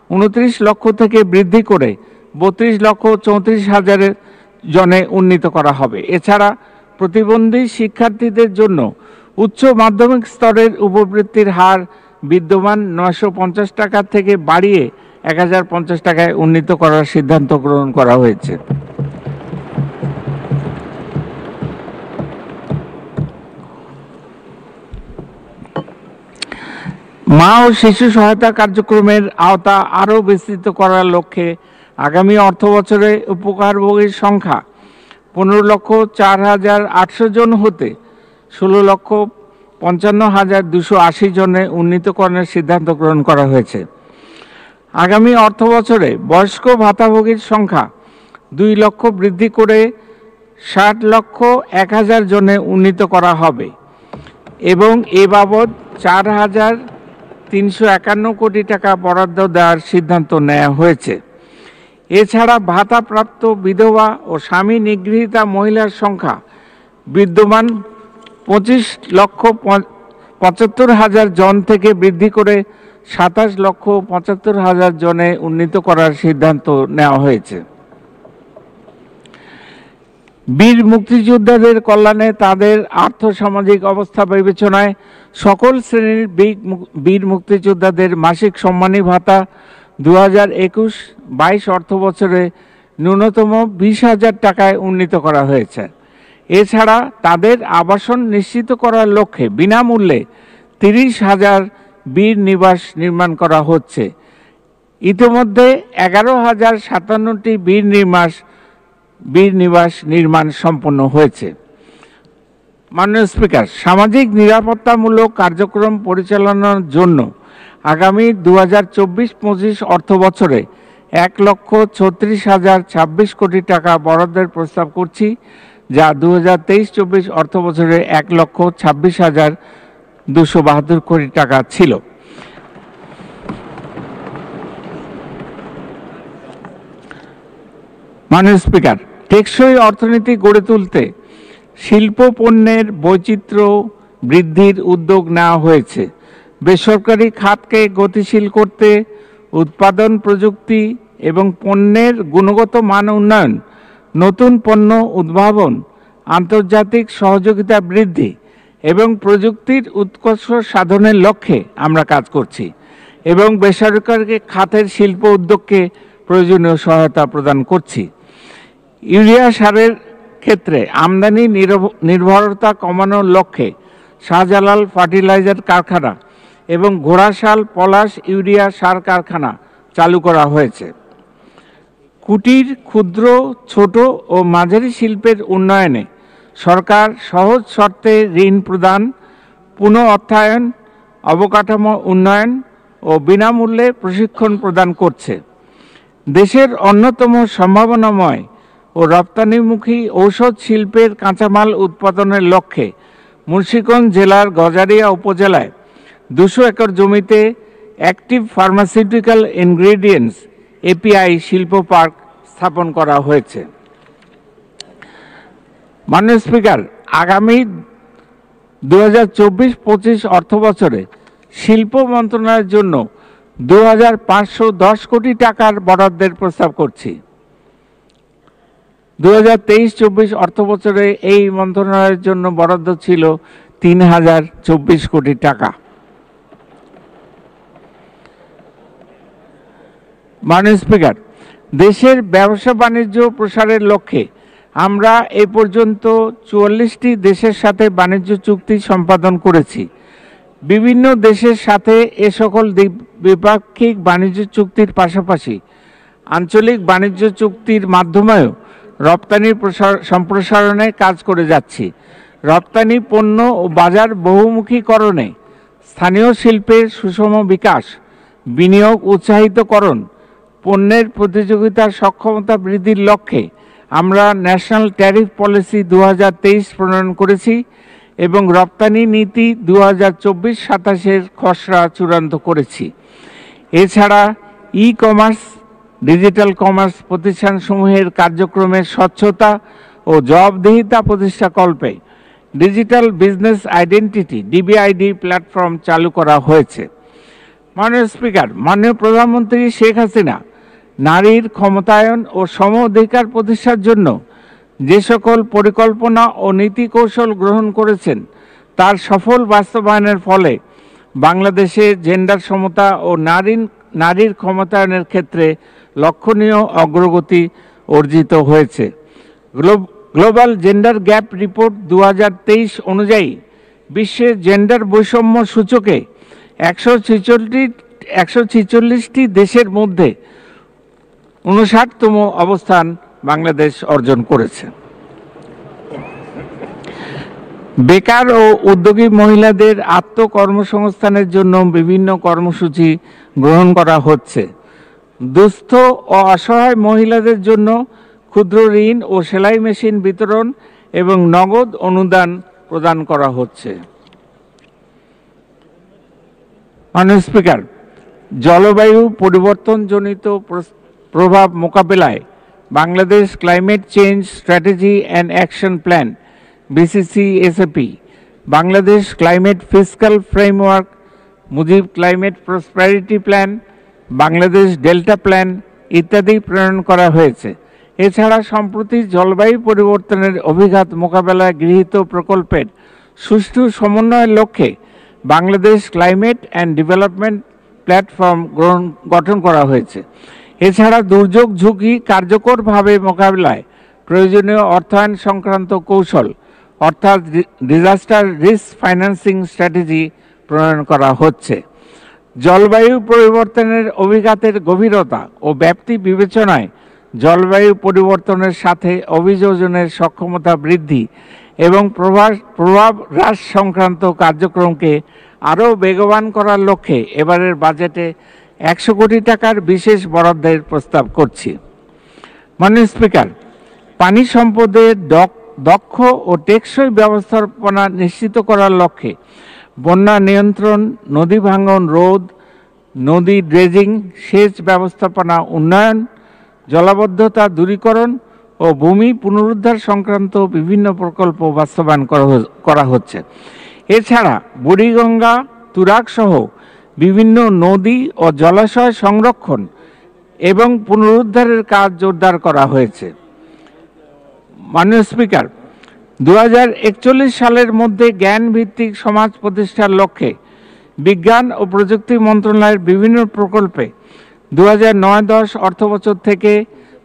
Speaker 1: 29 লক্ষ থেকে বৃদ্ধি করে 32,34,000 জনে উন্নীত করা হবে। এছাড়া প্রতিবন্ধী শিক্ষার্থীদের জন্য উচ্চ মাধ্যমিক স্তরের উপবৃত্তির হার বিদ্যমান 950 টাকা থেকে বাড়িয়ে 1050 টাকায় উন্নীত করার সিদ্ধান্ত গ্রহণ করা হয়েছে। মা ও শিশু সহায়তা কার্যক্রমের আওতা আরও বিস্তৃত করার লক্ষ্যে আগামী অর্থবছরে উপকারভোগীর সংখ্যা 15,04,800 জন হতে 16,55,280 জনে উন্নীতকরণের সিদ্ধান্ত গ্রহণ করা হয়েছে। আগামী অর্থবছরে বয়স্ক ভাতাভোগীর সংখ্যা 2 লক্ষ বৃদ্ধি করে 60,01,000 জনে উন্নীত করা হবে এবং এ বাবদ 4,351 কোটি টাকা বরাদ্দ দেওয়ার সিদ্ধান্ত নেওয়া হয়েছে। এছাড়া ভাতাপ্রাপ্ত বিধবা ও স্বামী নিগৃহীতা মহিলার সংখ্যা বিদ্যমান 25,75,000 জন থেকে বৃদ্ধি করে 27,75,000 জনে উন্নীত করার সিদ্ধান্ত নেওয়া হয়েছে। বীর মুক্তিযোদ্ধাদের কল্যাণে তাদের আর্থসামাজিক অবস্থা বিবেচনায় সকল শ্রেণীর বীর মুক্তিযোদ্ধাদের মাসিক সম্মানী ভাতা 2021-22 অর্থবছরে ন্যূনতম 20,000 টাকায় উন্নীত করা হয়েছে। এছাড়া তাদের আবাসন নিশ্চিত করার লক্ষ্যে বিনামূল্যে 30,000 বীর নিবাস নির্মাণ করা হচ্ছে। ইতিমধ্যে 11,057টি বীর নিবাস নির্মাণ সম্পন্ন হয়েছে। মাননীয় স্পিকার, সামাজিক নিরাপত্তামূলক কার্যক্রম পরিচালনার জন্য আগামী 2024-25 অর্থবছরে 1,36,026 কোটি টাকা বরাদ্দের প্রস্তাব করছি, যা 2023-24 অর্থবছরে 1,26,272 কোটি টাকা ছিল। মাননীয় স্পিকার, টেকসই অর্থনীতি গড়ে তুলতে শিল্প পণ্যের বৈচিত্র্য বৃদ্ধির উদ্যোগ নেওয়া হয়েছে। বেসরকারি খাতকে গতিশীল করতে উৎপাদন প্রযুক্তি এবং পণ্যের গুণগত মান উন্নয়ন, নতুন পণ্য উদ্ভাবন, আন্তর্জাতিক সহযোগিতা বৃদ্ধি এবং প্রযুক্তির উৎকর্ষ সাধনের লক্ষ্যে আমরা কাজ করছি এবং বেসরকারি খাতের শিল্প উদ্যোগকে প্রয়োজনীয় সহায়তা প্রদান করছি। ইউরিয়া সারের ক্ষেত্রে আমদানি নির্ভরতা কমানোর লক্ষ্যে শাহজালাল ফার্টিলাইজার কারখানা এবং ঘোড়াশাল পলাশ ইউরিয়া সার কারখানা চালু করা হয়েছে। কুটির, ক্ষুদ্র, ছোট ও মাঝারি শিল্পের উন্নয়নে সরকার সহজ শর্তে ঋণ প্রদান, পুনঃ অর্থায়ন, অবকাঠামো উন্নয়ন ও বিনামূল্যে প্রশিক্ষণ প্রদান করছে। দেশের অন্যতম সম্ভাবনাময় ও রপ্তানিমুখী ঔষধ শিল্পের কাঁচামাল উৎপাদনের লক্ষ্যে মুন্সিগঞ্জ জেলার গজারিয়া উপজেলায় 200 একর জমিতে অ্যাক্টিভ ফার্মাসিউটিক্যাল ইনগ্রেডিয়েন্টস এপিআই শিল্প পার্ক স্থাপন করা হয়েছে। মাননীয় স্পিকার, আগামী 2024-25 অর্থবছরে শিল্প মন্ত্রণালয়ের জন্য 2510 কোটি টাকার বরাদ্দের প্রস্তাব করছি। 2023-24 অর্থবছরে এই মন্ত্রণালয়ের জন্য বরাদ্দ ছিল 3024 কোটি টাকা। মাননীয় স্পিকার, দেশের ব্যবসা বাণিজ্য প্রসারের লক্ষ্যে আমরা এ পর্যন্ত 44টি দেশের সাথে বাণিজ্য চুক্তি সম্পাদন করেছি। বিভিন্ন দেশের সাথে এ সকল দ্বিপাক্ষিক বাণিজ্য চুক্তির পাশাপাশি আঞ্চলিক বাণিজ্য চুক্তির মাধ্যমেও রপ্তানি সম্প্রসারণে কাজ করে যাচ্ছি। রপ্তানি পণ্য ও বাজার বহুমুখীকরণে স্থানীয় শিল্পের সুষম বিকাশ, বিনিয়োগ উৎসাহিতকরণ, পণ্যের প্রতিযোগিতার সক্ষমতা বৃদ্ধির লক্ষ্যে আমরা ন্যাশনাল ট্যারিফ পলিসি 2023 প্রণয়ন করেছি এবং রপ্তানি নীতি 2024-27 খসড়া চূড়ান্ত করেছি। এছাড়া ই কমার্স, ডিজিটাল কমার্স প্রতিষ্ঠানসমূহের কার্যক্রমের স্বচ্ছতা ও জবাবদিহিতা প্রতিষ্ঠাকল্পে digital business identity DBID platform চালু করা হয়েছে। মাননীয় স্পিকার, মাননীয় প্রধানমন্ত্রী শেখ হাসিনা নারীর ক্ষমতায়ন ও সম অধিকার প্রতিষ্ঠার জন্য যে সকল পরিকল্পনা ও নীতি কৌশল গ্রহণ করেছেন তার সফল বাস্তবায়নের ফলে বাংলাদেশে জেন্ডার সমতা ও নারীর ক্ষমতায়নের ক্ষেত্রে লক্ষণীয় অগ্রগতি অর্জিত হয়েছে। গ্লোবাল জেন্ডার গ্যাপ রিপোর্ট 2023 অনুযায়ী বিশ্বের জেন্ডার বৈষম্য সূচকে 146টি দেশের মধ্যে 59তম অবস্থান বাংলাদেশ অর্জন করেছে। বেকার ও উদ্যোগী মহিলাদের আত্মকর্মসংস্থানের জন্য বিভিন্ন কর্মসূচি গ্রহণ করা হচ্ছে। দুস্থ ও অসহায় মহিলাদের জন্য ক্ষুদ্র ঋণ ও সেলাই মেশিন বিতরণ এবং নগদ অনুদান প্রদান করা হচ্ছে। মাননীয় স্পিকার, জলবায়ু পরিবর্তনজনিত প্রভাব মোকাবেলায় Bangladesh climate change strategy and action plan BCCSAP, Bangladesh climate fiscal framework, Mujib climate prosperity plan, Bangladesh delta plan ইত্যাদি প্রণয়ন করা হয়েছে। এছাড়া সম্প্রতি জলবায়ু পরিবর্তনের অভিঘাত মোকাবেলায় গৃহীত প্রকল্পের সুষ্ঠু সমন্বয়ের লক্ষ্যে Bangladesh climate and development platform গঠন করা হয়েছে। এছাড়া দুর্যোগ ঝুঁকি কার্যকরভাবে মোকাবিলায় প্রয়োজনীয় অর্থায়ন সংক্রান্ত কৌশল অর্থাৎ ডিজাস্টার রিস্ক ফাইন্যান্সিং স্ট্র্যাটেজি প্রণয়ন করা হচ্ছে। জলবায়ু পরিবর্তনের অভিঘাতের গভীরতা ও ব্যাপ্তি বিবেচনায় জলবায়ু পরিবর্তনের সাথে অভিযোজনের সক্ষমতা বৃদ্ধি এবং প্রভাব হ্রাস সংক্রান্ত কার্যক্রমকে আরও বেগবান করার লক্ষ্যে এবারের বাজেটে 100 কোটি টাকার বিশেষ বরাদ্দের প্রস্তাব করছি। মাননীয় স্পিকার, পানি সম্পদের দক্ষ ও টেকসই ব্যবস্থাপনা নিশ্চিত করার লক্ষ্যে বন্যা নিয়ন্ত্রণ, নদী ভাঙন রোধ, নদী ড্রেজিং, সেচ ব্যবস্থাপনা উন্নয়ন, জলাবদ্ধতা দূরীকরণ ও ও ভূমি পুনরুদ্ধার সংক্রান্ত বিভিন্ন প্রকল্প বাস্তবায়ন করা হচ্ছে। এছাড়া বুড়িগঙ্গা, তুরাগ সহ বিভিন্ন নদী ও জলাশয় সংরক্ষণ এবং পুনরুদ্ধারের কাজ জোরদার করা হয়েছে। মাননীয় স্পিকার, 2041 সালের মধ্যে জ্ঞান ভিত্তিক সমাজ প্রতিষ্ঠার লক্ষ্যে বিজ্ঞান ও প্রযুক্তি মন্ত্রণালয়ের বিভিন্ন প্রকল্পে 2009-10 অর্থবছর থেকে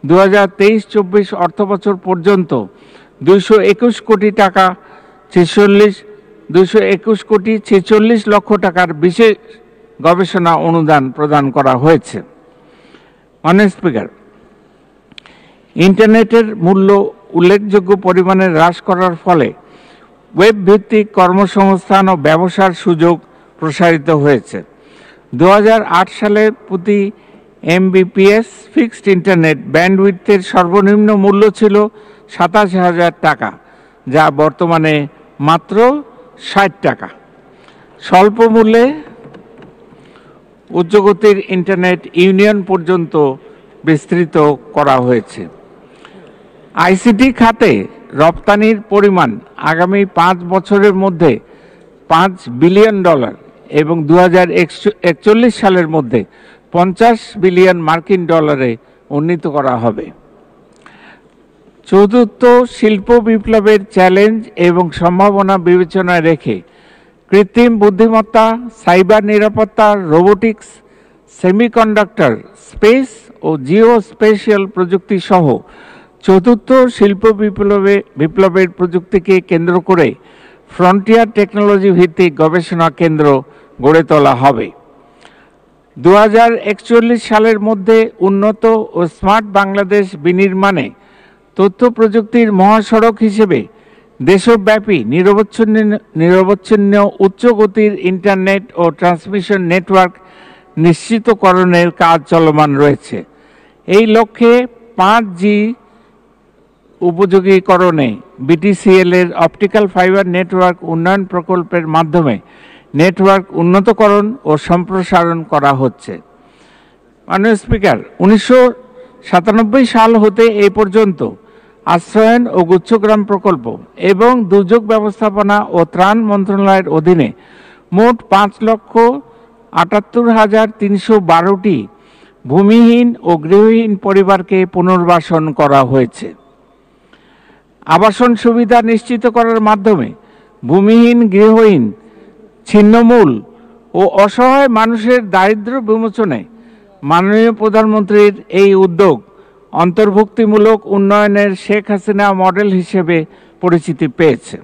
Speaker 1: 2023-24 অর্থবছর পর্যন্ত 221 কোটি টাকা 221 লক্ষ টাকার বিশেষ গবেষণা অনুদান প্রদান করা হয়েছে। মাননীয় স্পিকার, ইন্টারনেটের মূল্য উল্লেখযোগ্য পরিমাণে হ্রাস করার ফলে ওয়েব ভিত্তিক কর্মসংস্থান ও ব্যবসার সুযোগ প্রসারিত হয়েছে। 2008 সালে প্রতি এমবিপিএস ফিক্সড ইন্টারনেট ব্যান্ডউইথের সর্বনিম্ন মূল্য ছিল 27,000 টাকা, যা বর্তমানে মাত্র 60 টাকা। স্বল্প মূল্যে উচ্চগতির ইন্টারনেট ইউনিয়ন পর্যন্ত বিস্তৃত করা হয়েছে। আইসিটি খাতে রপ্তানির পরিমাণ আগামী 5 বছরের মধ্যে $5 বিলিয়ন এবং 2041 সালের মধ্যে $50 বিলিয়ন উন্নীত করা হবে। চতুর্থ, শিল্প বিপ্লবের চ্যালেঞ্জ এবং সম্ভাবনা বিবেচনায় রেখে কৃত্রিম বুদ্ধিমত্তা, সাইবার নিরাপত্তা, রোবোটিক্স, সেমিকন্ডাক্টর, স্পেস ও জিও স্পেশাল প্রযুক্তি সহ চতুর্থ শিল্প বিপ্লবের প্রযুক্তিকে কেন্দ্র করে ফ্রন্টিয়ার টেকনোলজি ভিত্তিক গবেষণা কেন্দ্র গড়ে তোলা হবে। 2041 সালের মধ্যে উন্নত ও স্মার্ট বাংলাদেশ বিনির্মাণে তথ্য প্রযুক্তির মহাসড়ক হিসেবে দেশব্যাপী নিরবচ্ছিন্ন উচ্চ গতির ইন্টারনেট ও ট্রান্সমিশন নেটওয়ার্ক নিশ্চিতকরণের কাজ চলমান রয়েছে। এই লক্ষ্যে 5G উপযোগীকরণে বিটিসিএল এর অপটিক্যাল ফাইবার নেটওয়ার্ক উন্নয়ন প্রকল্পের মাধ্যমে নেটওয়ার্ক উন্নতকরণ ও সম্প্রসারণ করা হচ্ছে। মাননীয় স্পিকার, 1997 সাল হতে এই পর্যন্ত আশ্রয়ন ও গুচ্ছগ্রাম প্রকল্প এবং দুর্যোগ ব্যবস্থাপনা ও ত্রাণ মন্ত্রণালয়ের অধীনে মোট 5,78,312টি ভূমিহীন ও গৃহহীন পরিবারকে পুনর্বাসন করা হয়েছে। আবাসন সুবিধা নিশ্চিত করার মাধ্যমে ভূমিহীন, গৃহহীন, ছিন্নমূল ও অসহায় মানুষের দারিদ্র্য বিমোচনে মাননীয় প্রধানমন্ত্রীর এই উদ্যোগ অন্তর্ভুক্তিমূলক উন্নয়নের শেখ হাসিনা মডেল হিসেবে পরিচিতি পেয়েছে।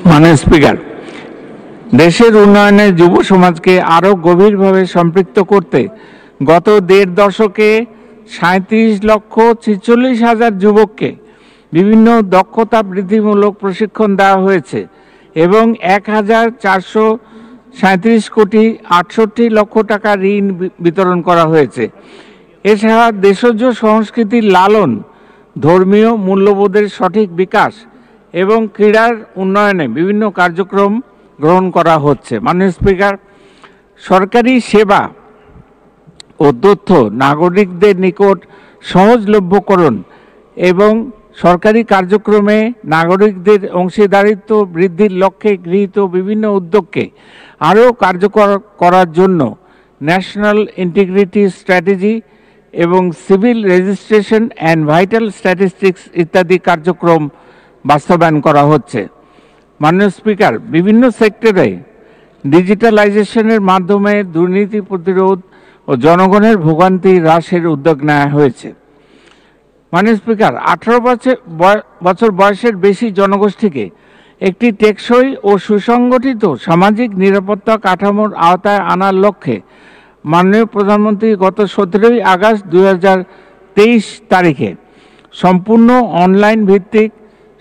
Speaker 1: মাননীয় স্পিকার, দেশের উন্নয়নে যুব সমাজকে আরও গভীরভাবে সম্পৃক্ত করতে গত 1.5 দশকে 37,46,000 যুবককে বিভিন্ন দক্ষতা বৃদ্ধিমূলক প্রশিক্ষণ দেওয়া হয়েছে এবং 1,437,68 লক্ষ টাকা ঋণ বিতরণ করা হয়েছে। এছাড়া দেশজ সংস্কৃতির লালন, ধর্মীয় মূল্যবোধের সঠিক বিকাশ এবং ক্রীড়ার উন্নয়নে বিভিন্ন কার্যক্রম গ্রহণ করা হচ্ছে। মাননীয় স্পিকার, সরকারি সেবা ও তথ্য নাগরিকদের নিকট সহজলভ্যকরণ এবং সরকারি কার্যক্রমে নাগরিকদের অংশীদারিত্ব বৃদ্ধির লক্ষ্যে গৃহীত বিভিন্ন উদ্যোগকে আরও কার্যকর করার জন্য ন্যাশনাল ইন্টিগ্রিটি স্ট্র্যাটেজি এবং civil registration and vital statistics ইত্যাদি কার্যক্রম বাস্তবায়ন করা হচ্ছে। মাননীয় স্পিকার, বিভিন্ন সেক্টরে ডিজিটালাইজেশনের মাধ্যমে দুর্নীতি প্রতিরোধ ও জনগণের ভোগান্তি হ্রাসের উদ্যোগ নেওয়া হয়েছে। মাননীয় স্পিকার, 18 বছর বয়সের বেশি জনগোষ্ঠীকে একটি টেকসই ও সুসংগঠিত সামাজিক নিরাপত্তা কাঠামোর আওতায় আনার লক্ষ্যে মাননীয় প্রধানমন্ত্রী গত 17 আগস্ট 2023 তারিখে সম্পূর্ণ অনলাইন ভিত্তিক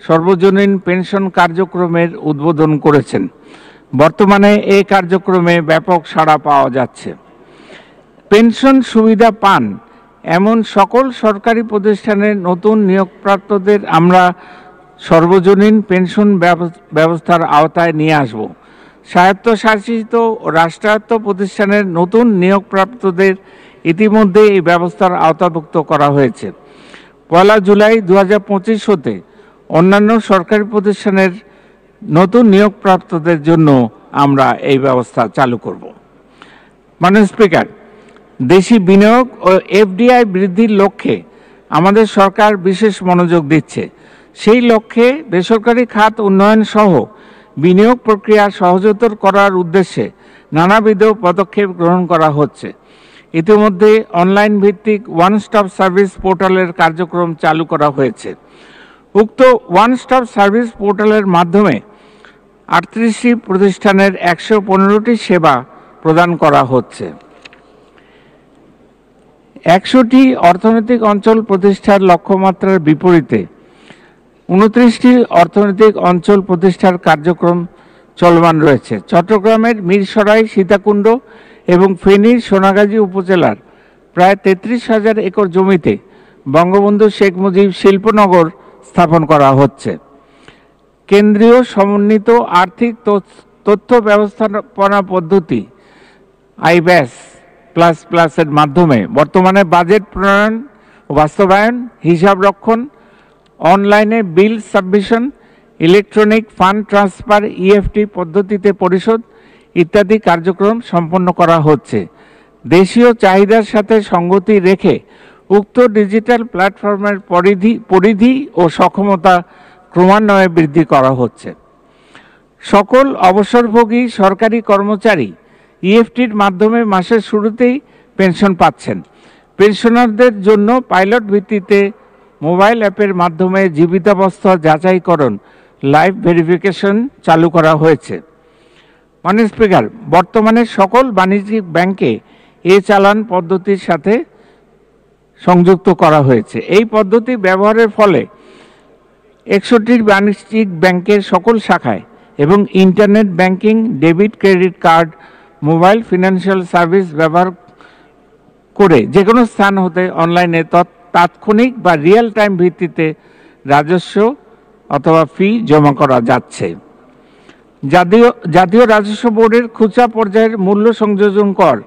Speaker 1: সর্বজনীন পেনশন কার্যক্রমের উদ্বোধন করেছেন। বর্তমানে এই কার্যক্রমে ব্যাপক সাড়া পাওয়া যাচ্ছে। পেনশন সুবিধা পান এমন সকল সরকারি প্রতিষ্ঠানের নতুন নিয়োগপ্রাপ্তদের আমরা সর্বজনীন পেনশন ব্যবস্থার আওতায় নিয়ে আসব। স্বায়ত্তশাসিত ও রাষ্ট্রায়ত্ত প্রতিষ্ঠানের নতুন নিয়োগপ্রাপ্তদের ইতিমধ্যে এই ব্যবস্থার আওতাভুক্ত করা হয়েছে। 1 জুলাই 2025 হতে অন্যান্য সরকারি প্রতিষ্ঠানের নতুন নিয়োগপ্রাপ্তদের জন্য আমরা এই ব্যবস্থা চালু করব। মাননীয় স্পিকার, দেশি বিনিয়োগ ও এফডিআই বৃদ্ধির লক্ষ্যে আমাদের সরকার বিশেষ মনোযোগ দিচ্ছে। সেই লক্ষ্যে বেসরকারি খাত উন্নয়ন সহ বিনিয়োগ প্রক্রিয়া সহজতর করার উদ্দেশ্যে নানাবিধ পদক্ষেপ গ্রহণ করা হচ্ছে। ইতিমধ্যে অনলাইন ভিত্তিক ওয়ান স্টপ সার্ভিস পোর্টালের কার্যক্রম চালু করা হয়েছে। উক্ত ওয়ান স্টপ সার্ভিস পোর্টালের মাধ্যমে 38টি প্রতিষ্ঠানের 115টি সেবা প্রদান করা হচ্ছে। 100টি অর্থনৈতিক অঞ্চল প্রতিষ্ঠার লক্ষ্যমাত্রার বিপরীতে 29টি অর্থনৈতিক অঞ্চল প্রতিষ্ঠার কার্যক্রম চলমান রয়েছে। চট্টগ্রামের মিরসরাই, সীতাকুণ্ড এবং ফেনীর সোনাগাজী উপজেলার প্রায় 33,000 একর জমিতে বঙ্গবন্ধু শেখ মুজিব শিল্পনগর স্থাপন করা হচ্ছে। কেন্দ্রীয় সমন্বিত আর্থিক তথ্য ব্যবস্থাপনা পদ্ধতি আইব্যাস এর মাধ্যমে বর্তমানে বাজেট প্রণয়ন ও বাস্তবায়ন, হিসাব রক্ষণ, অনলাইনে bill submission, electronic fund transfer EFT পদ্ধতিতে পরিশোধ ইত্যাদি কার্যক্রম সম্পন্ন করা হচ্ছে। দেশীয় চাহিদার সাথে সঙ্গতি রেখে উক্ত ডিজিটাল প্ল্যাটফর্মের পরিধি ও সক্ষমতা ক্রমান্বয়ে বৃদ্ধি করা হচ্ছে। সকল অবসরভোগী সরকারি কর্মচারী ইএফটির মাধ্যমে মাসের শুরুতেই পেনশন পাচ্ছেন। পেনশনারদের জন্য পাইলট ভিত্তিতে মোবাইল অ্যাপের মাধ্যমে জীবিতাবস্থা যাচাইকরণ লাইভ ভেরিফিকেশন চালু করা হয়েছে। মাননীয় স্পিকার, বর্তমানে সকল বাণিজ্যিক ব্যাংকে চালান পদ্ধতির সাথে সংযুক্ত করা হয়েছে। এই পদ্ধতি ব্যবহারের ফলে 61টি বাণিজ্যিক ব্যাংকের সকল শাখায় এবং internet banking, debit credit card, mobile financial service ব্যবহার করে যে কোনো স্থান হতে অনলাইনে তাৎক্ষণিক বা রিয়েল টাইম ভিত্তিতে রাজস্ব অথবা ফি জমা করা যাচ্ছে। জাতীয় রাজস্ব বোর্ডের খুচরা পর্যায়ের মূল্য সংযোজন কর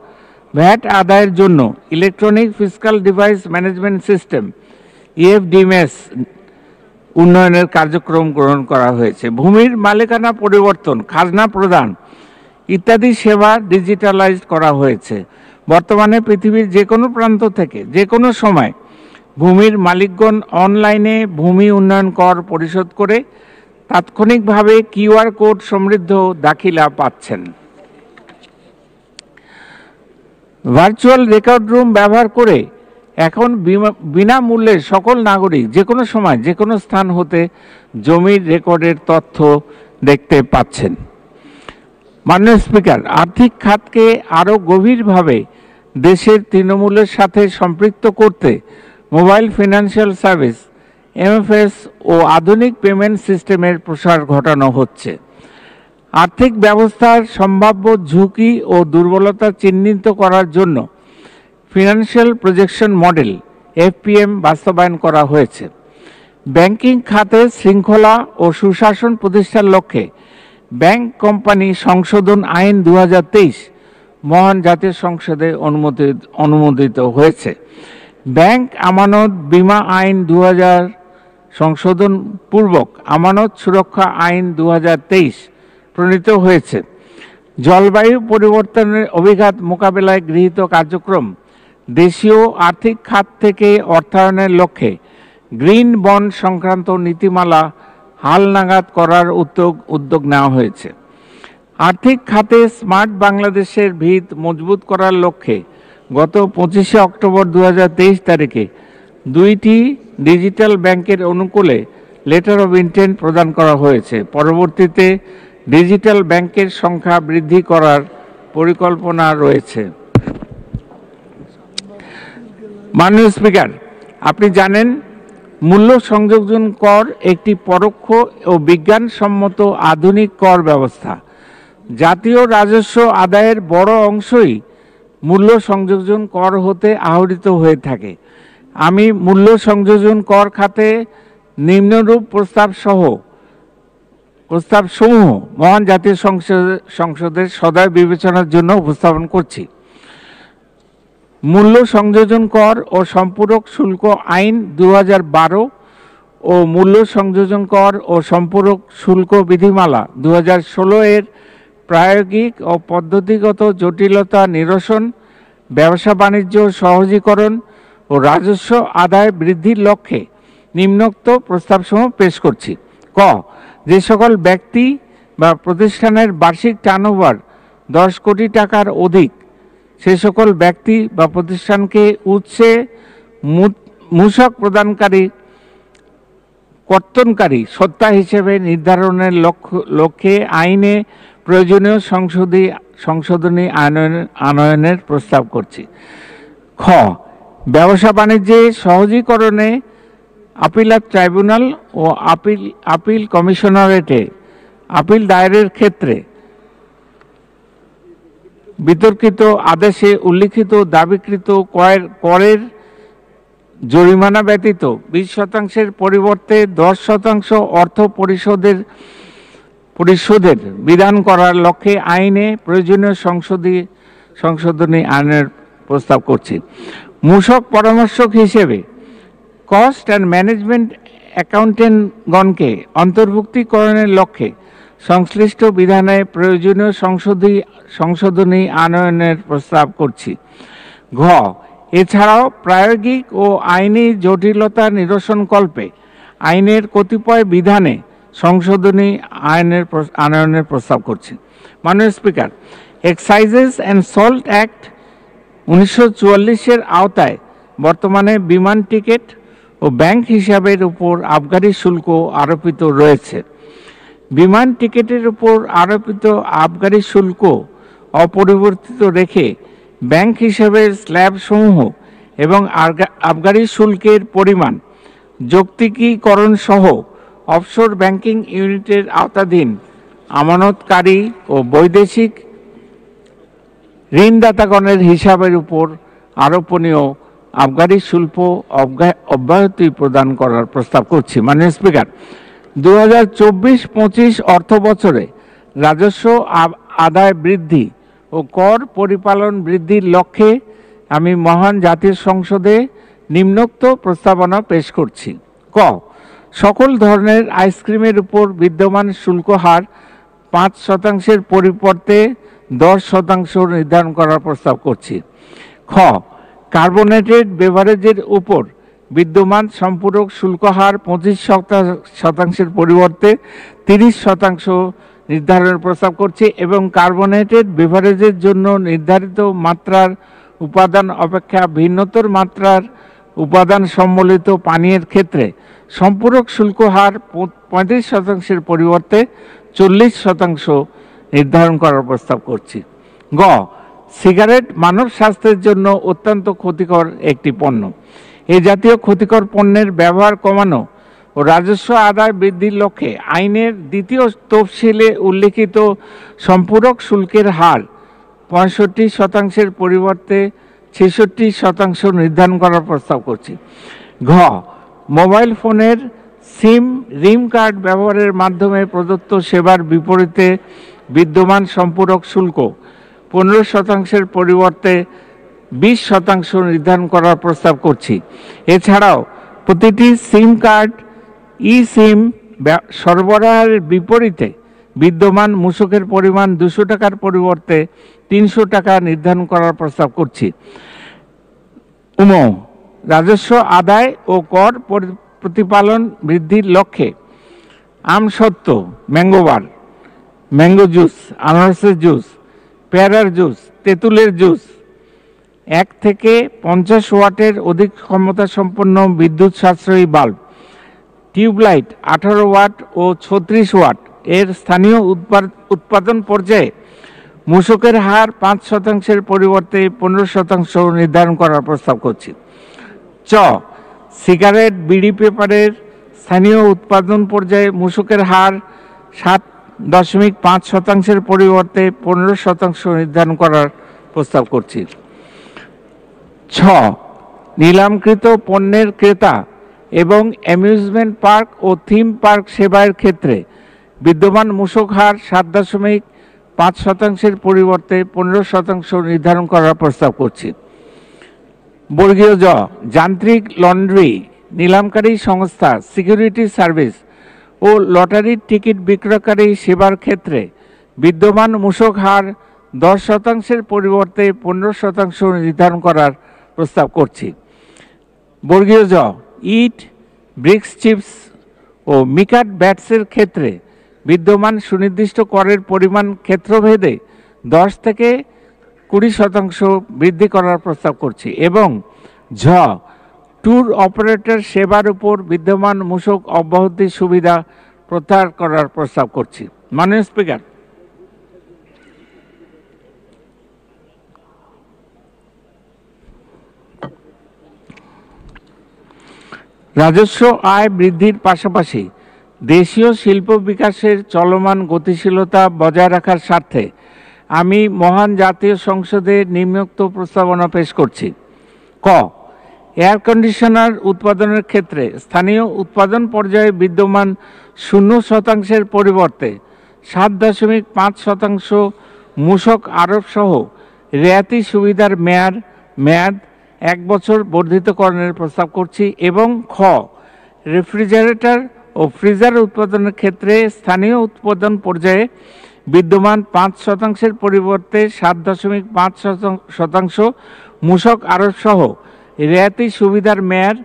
Speaker 1: ভ্যাট আদায়ের জন্য electronic fiscal device management system EFDMS উন্নয়নের কার্যক্রম গ্রহণ করা হয়েছে। ভূমির মালিকানা পরিবর্তন, খাজনা প্রদান ইত্যাদি সেবা ডিজিটালাইজড করা হয়েছে। বর্তমানে পৃথিবীর যে কোনো প্রান্ত থেকে যে কোনো সময় ভূমির মালিকগণ অনলাইনে ভূমি উন্নয়ন কর পরিশোধ করে তাৎক্ষণিকভাবে কিউআর কোড সমৃদ্ধ দাখিলা পাচ্ছেন। ভার্চুয়াল রেকর্ড রুম ব্যবহার করে এখন বিনামূল্যে সকল নাগরিক যে কোনো সময় যে কোনো স্থান হতে জমির রেকর্ডের তথ্য দেখতে পাচ্ছেন। মাননীয় স্পিকার, আর্থিক খাতকে আরও গভীরভাবে দেশের তৃণমূলের সাথে সম্পৃক্ত করতে মোবাইল ফিনান্সিয়াল সার্ভিস এমএফএস ও আধুনিক পেমেন্ট সিস্টেমের প্রসার ঘটানো হচ্ছে। আর্থিক ব্যবস্থার সম্ভাব্য ঝুঁকি ও দুর্বলতা চিহ্নিত করার জন্য ফিনান্সিয়াল প্রজেকশন মডেল এফপিএম বাস্তবায়ন করা হয়েছে। ব্যাংকিং খাতে শৃঙ্খলা ও সুশাসন প্রতিষ্ঠার লক্ষ্যে ব্যাংক কোম্পানি সংশোধন আইন 2023 মহান জাতীয় সংসদে অনুমোদিত হয়েছে। ব্যাংক আমানত বীমা আইন 2000 সংশোধন পূর্বক আমানত সুরক্ষা আইন 2023 প্রণীত হয়েছে। জলবায়ু পরিবর্তনের অভিঘাত মোকাবেলায় গৃহীত কার্যক্রম, দেশীয় আর্থিক খাত থেকে অর্থায়নের লক্ষ্যে গ্রিন বন্ড সংক্রান্ত নীতিমালা হালনাগাদ করার উদ্যোগ নেওয়া হয়েছে। আর্থিক খাতে স্মার্ট বাংলাদেশের ভিত মজবুত করার লক্ষ্যে গত 25 অক্টোবর 2023 তারিখে 2টি ডিজিটাল ব্যাংকের অনুকূলে লেটার অব ইন্টেন্ট প্রদান করা হয়েছে। পরবর্তীতে ডিজিটাল ব্যাংকের সংখ্যা বৃদ্ধি করার পরিকল্পনা রয়েছে। মাননীয় স্পিকার, আপনি জানেন মূল্য সংযোজন কর একটি পরোক্ষ ও বিজ্ঞানসম্মত আধুনিক কর ব্যবস্থা। জাতীয় রাজস্ব আদায়ের বড় অংশই মূল্য সংযোজন কর হতে আহরিত হয়ে থাকে। আমি মূল্য সংযোজন কর খাতে নিম্নরূপ প্রস্তাবসমূহ মহান জাতীয় সংসদের সদয় বিবেচনার জন্য উপস্থাপন করছি। মূল্য সংযোজন কর ও সম্পূরক শুল্ক আইন 2012 ও মূল্য সংযোজন কর ও সম্পূরক শুল্ক বিধিমালা 2016 এর প্রায়োগিক ও পদ্ধতিগত জটিলতা নিরসন, ব্যবসা বাণিজ্য সহজীকরণ ও রাজস্ব আদায় বৃদ্ধির লক্ষ্যে নিম্নোক্ত প্রস্তাবসমূহ পেশ করছি। ক, যে সকল ব্যক্তি বা প্রতিষ্ঠানের বার্ষিক টার্নওভার 10 কোটি টাকার অধিক, সে সকল ব্যক্তি বা প্রতিষ্ঠানকে উৎসে মূসক কর্তনকারী সত্তা হিসেবে নির্ধারণের লক্ষ্যে আইনে প্রয়োজনীয় সংশোধনী আনয়নের প্রস্তাব করছি। খ, ব্যবসা বাণিজ্যে সহজীকরণে আপিলাত ট্রাইব্যুনাল ও আপিল কমিশনারেটে আপিল দায়েরের ক্ষেত্রে বিতর্কিত আদেশে উল্লিখিত দাবিকৃত করের জরিমানা ব্যতীত 20% পরিবর্তে 10% অর্থ পরিশোধের বিধান করার লক্ষ্যে আইনে প্রয়োজনীয় সংশোধনী আইনের প্রস্তাব করছি। মূসক পরামর্শক হিসেবে কস্ট অ্যান্ড ম্যানেজমেন্ট অ্যাকাউন্টেন্টগণকে অন্তর্ভুক্তিকরণের লক্ষ্যে সংশ্লিষ্ট বিধানে প্রয়োজনীয় সংশোধনী আনয়নের প্রস্তাব করছি। ঘ, এছাড়াও প্রায়োগিক ও আইনি জটিলতা নিরসনকল্পে আইনের কতিপয় বিধানে সংশোধনী আনয়নের প্রস্তাব করছি। মাননীয় স্পিকার, এক্সাইজেস অ্যান্ড সল্ট অ্যাক্ট 1944-এর আওতায় বর্তমানে বিমান টিকিট ও ব্যাংক হিসাবের উপর আবগারি শুল্ক আরোপিত রয়েছে। বিমান টিকিটের উপর আরোপিত আবগারি শুল্ক অপরিবর্তিত রেখে ব্যাংক হিসাবের স্ল্যাবসমূহ এবং আবগারি শুল্কের পরিমাণ যৌক্তিকীকরণ সহ অফশোর ব্যাংকিং ইউনিটের আওতাধীন আমানতকারী ও বৈদেশিক ঋণদাতাগণের হিসাবের উপর আরোপনীয় আবগারি শুল্ক অব্যাহতি প্রদান করার প্রস্তাব করছি। মাননীয় স্পিকার, 2024-25 অর্থ বছরে রাজস্ব আদায় বৃদ্ধি ও কর পরিপালন বৃদ্ধির লক্ষ্যে আমি মহান জাতীয় সংসদে নিম্নোক্ত প্রস্তাবনা পেশ করছি। ক, সকল ধরনের আইসক্রিমের উপর বিদ্যমান শুল্ক হার 5% পরিবর্তে 10% নির্ধারণ করার প্রস্তাব করছি। খ, কার্বোনেটেড বেভারেজের উপর বিদ্যমান সম্পূরক শুল্ক হার 25% পরিবর্তে 30% নির্ধারণের প্রস্তাব করছি এবং কার্বোনেটেড বেভারেজের জন্য নির্ধারিত মাত্রার উপাদান অপেক্ষা ভিন্নতর মাত্রার উপাদান সম্বলিত পানীয়ের ক্ষেত্রে সম্পূরক শুল্ক হার 35% পরিবর্তে 40% নির্ধারণ করার প্রস্তাব করছি। গ, সিগারেট মানব স্বাস্থ্যের জন্য অত্যন্ত ক্ষতিকর একটি পণ্য। এই জাতীয় ক্ষতিকর পণ্যের ব্যবহার কমানো ও রাজস্ব আদায় বৃদ্ধির লক্ষ্যে আইনের 2য় তফসিলে উল্লিখিত সম্পূরক শুল্কের হার 65% পরিবর্তে 66% নির্ধারণ করার প্রস্তাব করছি। ঘ, মোবাইল ফোনের রিম কার্ড ব্যবহারের মাধ্যমে প্রদত্ত সেবার বিপরীতে বিদ্যমান সম্পূরক শুল্ক 15% পরিবর্তে 20% নির্ধারণ করার প্রস্তাব করছি। এছাড়াও প্রতিটি সিম কার্ড সিম সরবরাহের বিপরীতে বিদ্যমান মূসকের পরিমাণ 200 টাকার পরিবর্তে 300 টাকা নির্ধারণ করার প্রস্তাব করছি। রাজস্ব আদায় ও কর প্রতিপালন বৃদ্ধির লক্ষ্যে আমসত্ত্ব, ম্যাঙ্গোবার, ম্যাঙ্গো জুস, আনারসের জুস, পেয়ারার জুস, তেঁতুলের জুস 1 থেকে 50 ওয়াটের অধিক ক্ষমতা সম্পন্ন বিদ্যুৎ সাশ্রয়ী বাল্ব, টিউবলাইট 18 ওয়াট ও 36 ওয়াট এর স্থানীয় উৎপাদন পর্যায়ে মূসকের হার 5% পরিবর্তে 15% নির্ধারণ করার প্রস্তাব করছি। চ, সিগারেট বিড়ি পেপারের স্থানীয় উৎপাদন পর্যায়ে মূসকের হার 7.5% পরিবর্তে 15% নির্ধারণ করার প্রস্তাব করছি। 6. নিলামকৃত পণ্যের ক্রেতা এবং অ্যামিউজমেন্ট পার্ক ও থিম পার্ক সেবার ক্ষেত্রে বিদ্যমান মূসক হার 7.5% পরিবর্তে 15% নির্ধারণ করার প্রস্তাব করছি। বর্গীয় জ, যান্ত্রিক লন্ড্রি, নিলামকারী সংস্থা, সিকিউরিটি সার্ভিস ও লটারির টিকিট বিক্রয়কারী সেবার ক্ষেত্রে বিদ্যমান মূসক হার 10% পরিবর্তে 15% নির্ধারণ করার প্রস্তাব করছি। বর্গীয় জ, ইট, ব্রিক্স চিপস ও মিকাট ব্যাটসের ক্ষেত্রে বিদ্যমান সুনির্দিষ্ট করের পরিমাণ ক্ষেত্রভেদে 10 থেকে 20% বৃদ্ধি করার প্রস্তাব করছি। এবং ঝ, ট্যুর অপারেটর সেবার উপর বিদ্যমান মূসক অব্যাহতির সুবিধা প্রত্যাহার করার প্রস্তাব করছি। মাননীয় স্পিকার, রাজস্ব আয় বৃদ্ধির পাশাপাশি দেশীয় শিল্প বিকাশের চলমান গতিশীলতা বজায় রাখার স্বার্থে আমি মহান জাতীয় সংসদে নিম্নোক্ত প্রস্তাবনা পেশ করছি। ক, এয়ার কন্ডিশনার উৎপাদনের ক্ষেত্রে স্থানীয় উৎপাদন পর্যায়ে বিদ্যমান 0% পরিবর্তে 7.5% মূসক আরোপ সহ রেয়াতি সুবিধার মেয়াদ 1 বছর বর্ধিতকরণের প্রস্তাব করছি। এবং খ, রেফ্রিজারেটর ও ফ্রিজার উৎপাদনের ক্ষেত্রে স্থানীয় উৎপাদন পর্যায়ে বিদ্যমান 5% পরিবর্তে 7.5% মূসক আরোপ সহ রেয়াতি সুবিধার মেয়াদ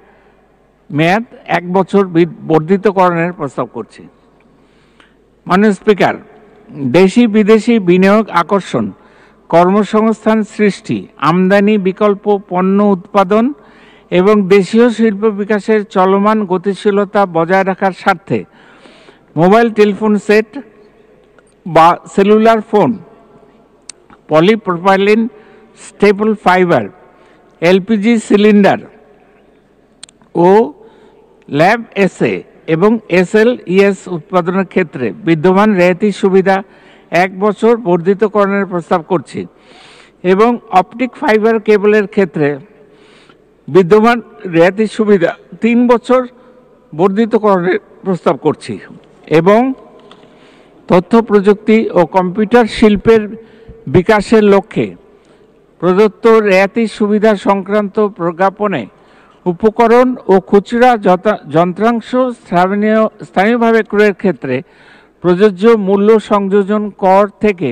Speaker 1: 1 বছর বর্ধিতকরণের প্রস্তাব করছি। মাননীয় স্পিকার, দেশি বিদেশি বিনিয়োগ আকর্ষণ, কর্মসংস্থান সৃষ্টি, আমদানি বিকল্প পণ্য উৎপাদন এবং দেশীয় শিল্প বিকাশের চলমান গতিশীলতা বজায় রাখার স্বার্থে মোবাইল টেলিফোন সেট বা cellular phone, polypropylene staple fibre, LPG cylinder ও ল্যাব এসএ এবং এসএলইএস উৎপাদনের ক্ষেত্রে বিদ্যমান রেয়াতি সুবিধা 1 বছর বর্ধিতকরণের প্রস্তাব করছি। এবং অপটিক ফাইবার কেবলের ক্ষেত্রে বিদ্যমান রেয়াতি সুবিধা 3 বছর বর্ধিতকরণের প্রস্তাব করছি। এবং তথ্য প্রযুক্তি ও কম্পিউটার শিল্পের বিকাশের লক্ষ্যে প্রদত্ত রেয়াতি সুবিধা সংক্রান্ত প্রজ্ঞাপনে উপকরণ ও খুচরা যন্ত্রাংশ স্থানীয়ভাবে ক্রয়ের ক্ষেত্রে প্রযোজ্য মূল্য সংযোজন কর থেকে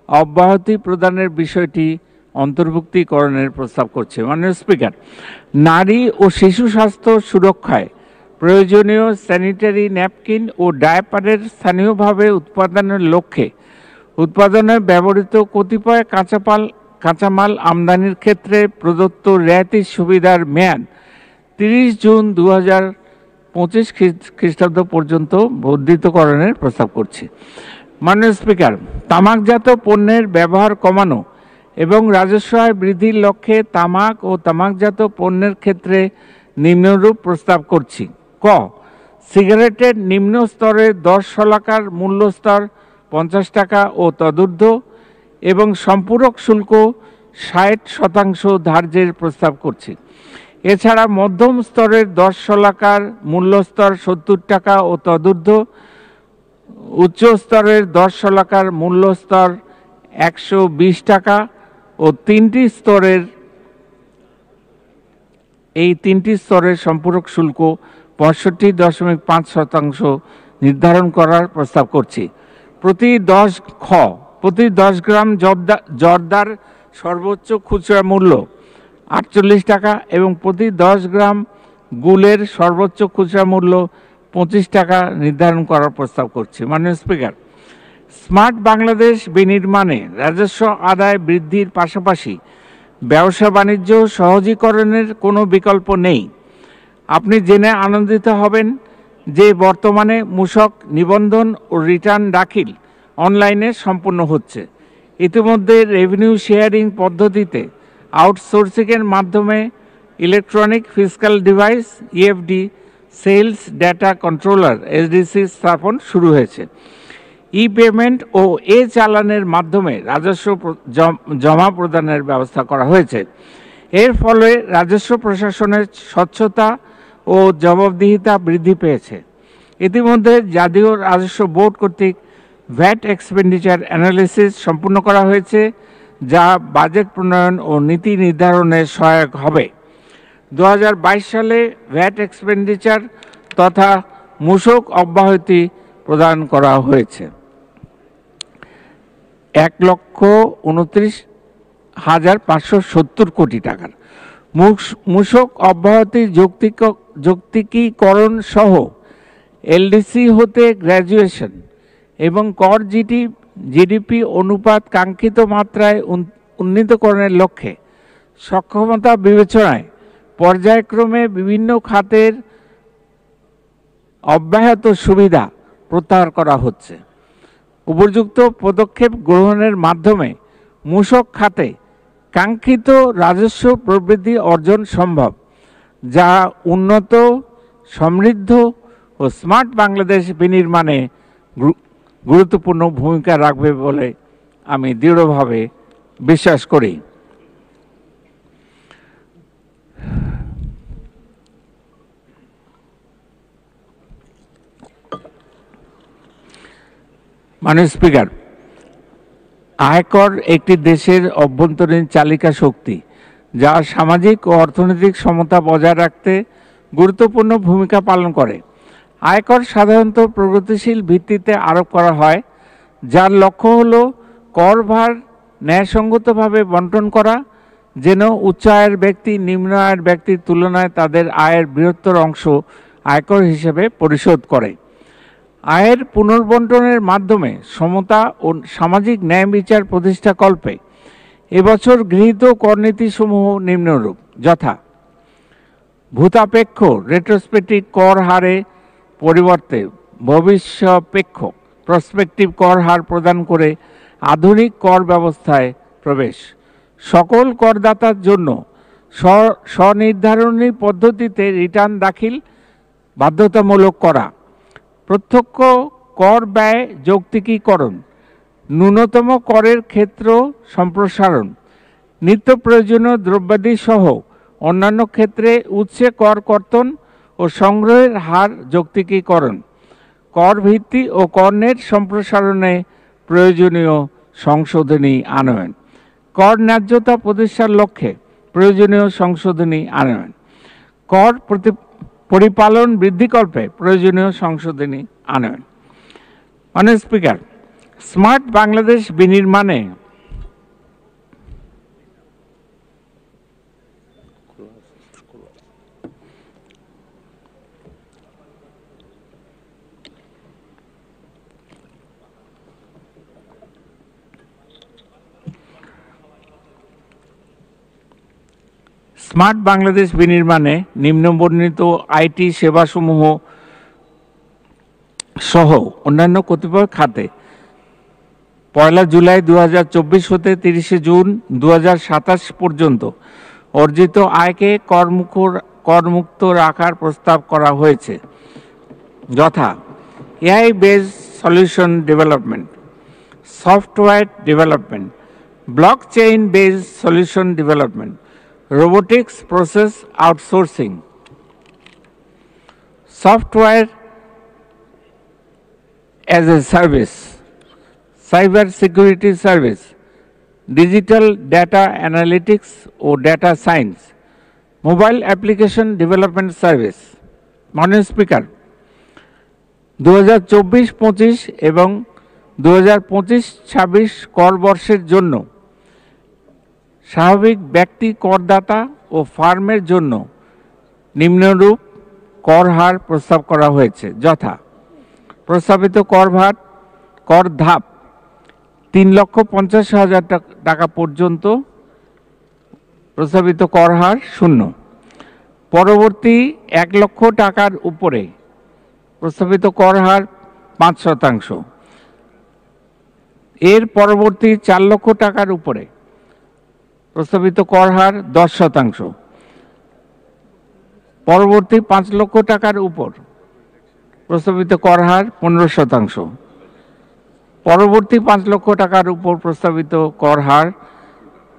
Speaker 1: অব্যাহতি প্রদানের বিষয়টি অন্তর্ভুক্তিকরণের প্রস্তাব করছে। মাননীয় স্পিকার, নারী ও শিশু স্বাস্থ্য সুরক্ষায় প্রয়োজনীয় স্যানিটারি ন্যাপকিন ও ডায়াপারের স্থানীয়ভাবে উৎপাদনের লক্ষ্যে উৎপাদনে ব্যবহৃত কতিপয় কাঁচামাল আমদানির ক্ষেত্রে প্রদত্ত রেয়াতি সুবিধার মেয়াদ 30 জুন 2025 খ্রিস্টাব্দ পর্যন্ত বর্ধিতকরণের প্রস্তাব করছি। মাননীয় স্পিকার, তামাকজাত পণ্যের ব্যবহার কমানো এবং রাজস্ব আয় বৃদ্ধির লক্ষ্যে তামাক ও তামাকজাত পণ্যের ক্ষেত্রে নিম্নরূপ প্রস্তাব করছি। ক, সিগারেটের নিম্ন স্তরের 10 শলাকার মূল্যস্তর 50 টাকা ও তদূর্ধ্ব এবং সম্পূরক শুল্ক 60% ধার্যের প্রস্তাব করছি। এছাড়া মধ্যম স্তরের 10 শলাকার মূল্যস্তর 70 টাকা ও তদূর্ধ্ব, উচ্চ স্তরের 10 শলাকার মূল্যস্তর 120 টাকা ও তিনটি স্তরের সম্পূরক শুল্ক 65.5% নির্ধারণ করার প্রস্তাব করছি। প্রতি 10 গ্রাম জর্দার সর্বোচ্চ খুচরা মূল্য 48 টাকা এবং প্রতি 10 গ্রাম গুলের সর্বোচ্চ খুচরা মূল্য 25 টাকা নির্ধারণ করার প্রস্তাব করছি। মাননীয় স্পিকার, স্মার্ট বাংলাদেশ বিনির্মাণে রাজস্ব আদায় বৃদ্ধির পাশাপাশি ব্যবসা বাণিজ্য সহজীকরণের কোনো বিকল্প নেই। আপনি জেনে আনন্দিত হবেন যে বর্তমানে মূসক নিবন্ধন ও রিটার্ন দাখিল অনলাইনে সম্পন্ন হচ্ছে। ইতিমধ্যে রেভিনিউ শেয়ারিং পদ্ধতিতে আউটসোর্সিংয়ের মাধ্যমে electronic physical device EFD sales data controller SDC স্থাপন শুরু হয়েছে। ই পেমেন্ট ও চালানের মাধ্যমে রাজস্ব জমা প্রদানের ব্যবস্থা করা হয়েছে। এর ফলে রাজস্ব প্রশাসনের স্বচ্ছতা ও জবাবদিহিতা বৃদ্ধি পেয়েছে। ইতিমধ্যে জাতীয় রাজস্ব বোর্ড কর্তৃক ভ্যাট এক্সপেন্ডিচার অ্যানালিসিস সম্পূর্ণ করা হয়েছে, যা বাজেট প্রণয়ন ও নীতি নির্ধারণে সহায়ক হবে। 2022 সালে ভ্যাট এক্সপেন্ডিচার তথা মূসক অব্যাহতি প্রদান করা হয়েছে 1,29,570 কোটি টাকার। মূসক অব্যাহতি যৌক্তিকীকরণ সহ এলডিসি হতে গ্র্যাজুয়েশন এবং কর জিডিপি অনুপাত কাঙ্ক্ষিত মাত্রায় উন্নীতকরণের লক্ষ্যে সক্ষমতা বিবেচনায় পর্যায়ক্রমে বিভিন্ন খাতের অব্যাহত সুবিধা প্রত্যাহার করা হচ্ছে। উপযুক্ত পদক্ষেপ গ্রহণের মাধ্যমে মূসক খাতে কাঙ্ক্ষিত রাজস্ব প্রবৃদ্ধি অর্জন সম্ভব, যা উন্নত, সমৃদ্ধ ও স্মার্ট বাংলাদেশ বিনির্মাণে গুরুত্বপূর্ণ ভূমিকা রাখবে বলে আমি দৃঢ়ভাবে বিশ্বাস করি। মাননীয় স্পিকার, আয়কর একটি দেশের অভ্যন্তরীণ চালিকা শক্তি, যা সামাজিক ও অর্থনৈতিক সমতা বজায় রাখতে গুরুত্বপূর্ণ ভূমিকা পালন করে। আয়কর সাধারণত প্রগতিশীল ভিত্তিতে আরোপ করা হয়, যার লক্ষ্য হল কর ভার ন্যায়সঙ্গতভাবে বণ্টন করা, যেন উচ্চ আয়ের ব্যক্তি নিম্ন আয়ের ব্যক্তির তুলনায় তাদের আয়ের বৃহত্তর অংশ আয়কর হিসেবে পরিশোধ করে। আয়ের পুনর্বণ্টনের মাধ্যমে সমতা ও সামাজিক ন্যায় বিচার প্রতিষ্ঠাকল্পে এবছর গৃহীত করনীতিসমূহ নিম্নরূপ: যথা ভূতাপেক্ষ রেট্রোস্পেক্টিভ কর হারে পরিবর্তে ভবিষ্যপেক্ষ প্রসপেক্টিভ কর হার প্রদান করে আধুনিক কর ব্যবস্থায় প্রবেশ, সকল করদাতার জন্য স্বনির্ধারণী পদ্ধতিতে রিটার্ন দাখিল বাধ্যতামূলক করা, প্রত্যক্ষ কর ব্যয় যৌক্তিকীকরণ, ন্যূনতম করের ক্ষেত্র সম্প্রসারণ, নিত্য প্রয়োজনীয় দ্রব্যাদি সহ অন্যান্য ক্ষেত্রে উৎসে কর কর্তন ও সংগ্রহের হার যৌক্তিকীকরণ, কর ভিত্তি ও কর নেট সম্প্রসারণে প্রয়োজনীয় সংশোধনী আনয়ন, কর ন্যায্যতা প্রতিষ্ঠার লক্ষ্যে প্রয়োজনীয় সংশোধনী আনয়ন, কর পরিপালন বৃদ্ধিকল্পে প্রয়োজনীয় সংশোধনী আনয়ন। মাননীয় স্পিকার, স্মার্ট বাংলাদেশ বিনির্মাণে নিম্নবর্ণিত আইটি সেবাসমূহ সহ অন্যান্য কতিপয় খাতে 1 জুলাই 2024 হতে 30 জুন 2027 পর্যন্ত অর্জিত আয়কে করমুক্ত রাখার প্রস্তাব করা হয়েছে, যথা AI based solution development, software development, blockchain based solution development, robotics process outsourcing, software as a service, cyber security service, digital data analytics or data science, mobile application development service। মাননীয় স্পিকার, 2024-25 এবং 2025-26 কর বর্ষের জন্য স্বাভাবিক ব্যক্তি করদাতা ও ফার্মের জন্য নিম্নরূপ কর হার প্রস্তাব করা হয়েছে, যথা প্রস্তাবিত কর ধাপ 3,50,000 টাকা পর্যন্ত প্রস্তাবিত কর হার 0, পরবর্তী 1 লক্ষ টাকার উপরে প্রস্তাবিত কর হার 5%, এর পরবর্তী 4 লক্ষ টাকার উপরে প্রস্তাবিত কর হার 10%, পরবর্তী 5 লক্ষ টাকার উপর প্রস্তাবিত কর হার 15%। পরবর্তী 5 লক্ষ টাকার উপর প্রস্তাবিত কর হার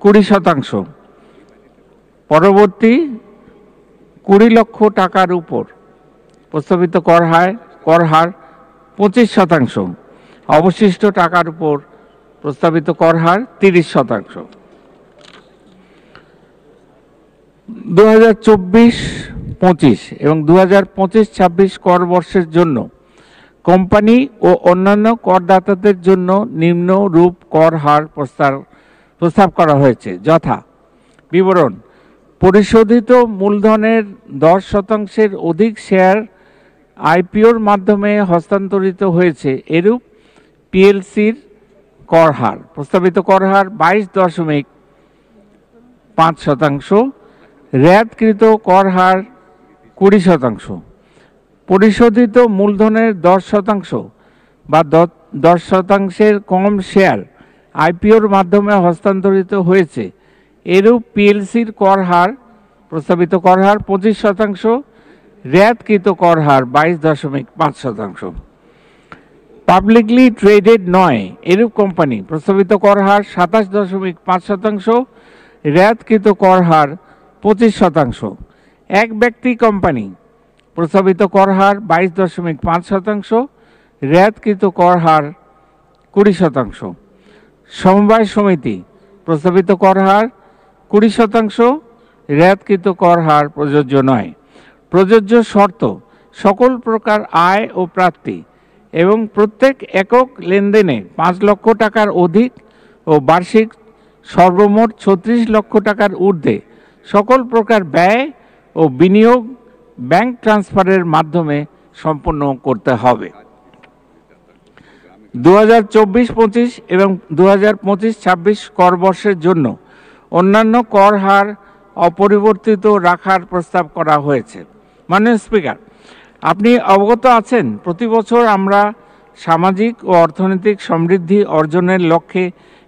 Speaker 1: 20%। পরবর্তী 20 লক্ষ টাকার উপর প্রস্তাবিত কর হার 25%। অবশিষ্ট টাকার উপর প্রস্তাবিত কর হার 30%। 2024-25 এবং 2025-26 কর বর্ষের জন্য কোম্পানি ও অন্যান্য করদাতাদের জন্য নিম্নরূপ কর হার প্রস্তাব করা হয়েছে, যথা: বিবরণ: পরিশোধিত মূলধনের 10% অধিক শেয়ার আইপিওর মাধ্যমে হস্তান্তরিত হয়েছে এরূপ পিএলসির কর হার। প্রস্তাবিত কর হার 22.5%। রেয়াতকৃত কর হার 20%। পরিশোধিত মূলধনের 10% বা 10%-এর কম শেয়ার আইপিওর মাধ্যমে হস্তান্তরিত হয়েছে এরূপ পিএলসির কর হার, প্রস্তাবিত কর হার 25%। রেয়াতকৃত কর হার 22.5%। পাবলিকলি ট্রেডেড নয় এরূপ কোম্পানি, প্রস্তাবিত কর হার 27.5%। রেয়াতকৃত কর হার 25%। এক ব্যক্তি কোম্পানি, প্রস্তাবিত কর হার 22.5%। রেয়াতকৃত কর হার 20%। সমবায় সমিতি, প্রস্তাবিত কর হার 20%। রেয়াতকৃত কর হার প্রযোজ্য নয়। প্রযোজ্য শর্ত: সকল প্রকার আয় ও প্রাপ্তি এবং প্রত্যেক একক লেনদেনে 5 লক্ষ টাকার অধিক ও বার্ষিক সর্বমোট 36 লক্ষ টাকার ঊর্ধ্বে সকল প্রকার ব্যয় ও বিনিয়োগ ব্যাংক ট্রান্সফারের মাধ্যমে সম্পন্ন করতে হবে। 2024-25 এবং 2025-26 কর বর্ষের জন্য অন্যান্য কর হার অপরিবর্তিত রাখার প্রস্তাব করা হয়েছে। মাননীয় স্পিকার, আপনি অবগত আছেন প্রতি বছর আমরা সামাজিক ও অর্থনৈতিক সমৃদ্ধি অর্জনের লক্ষ্যে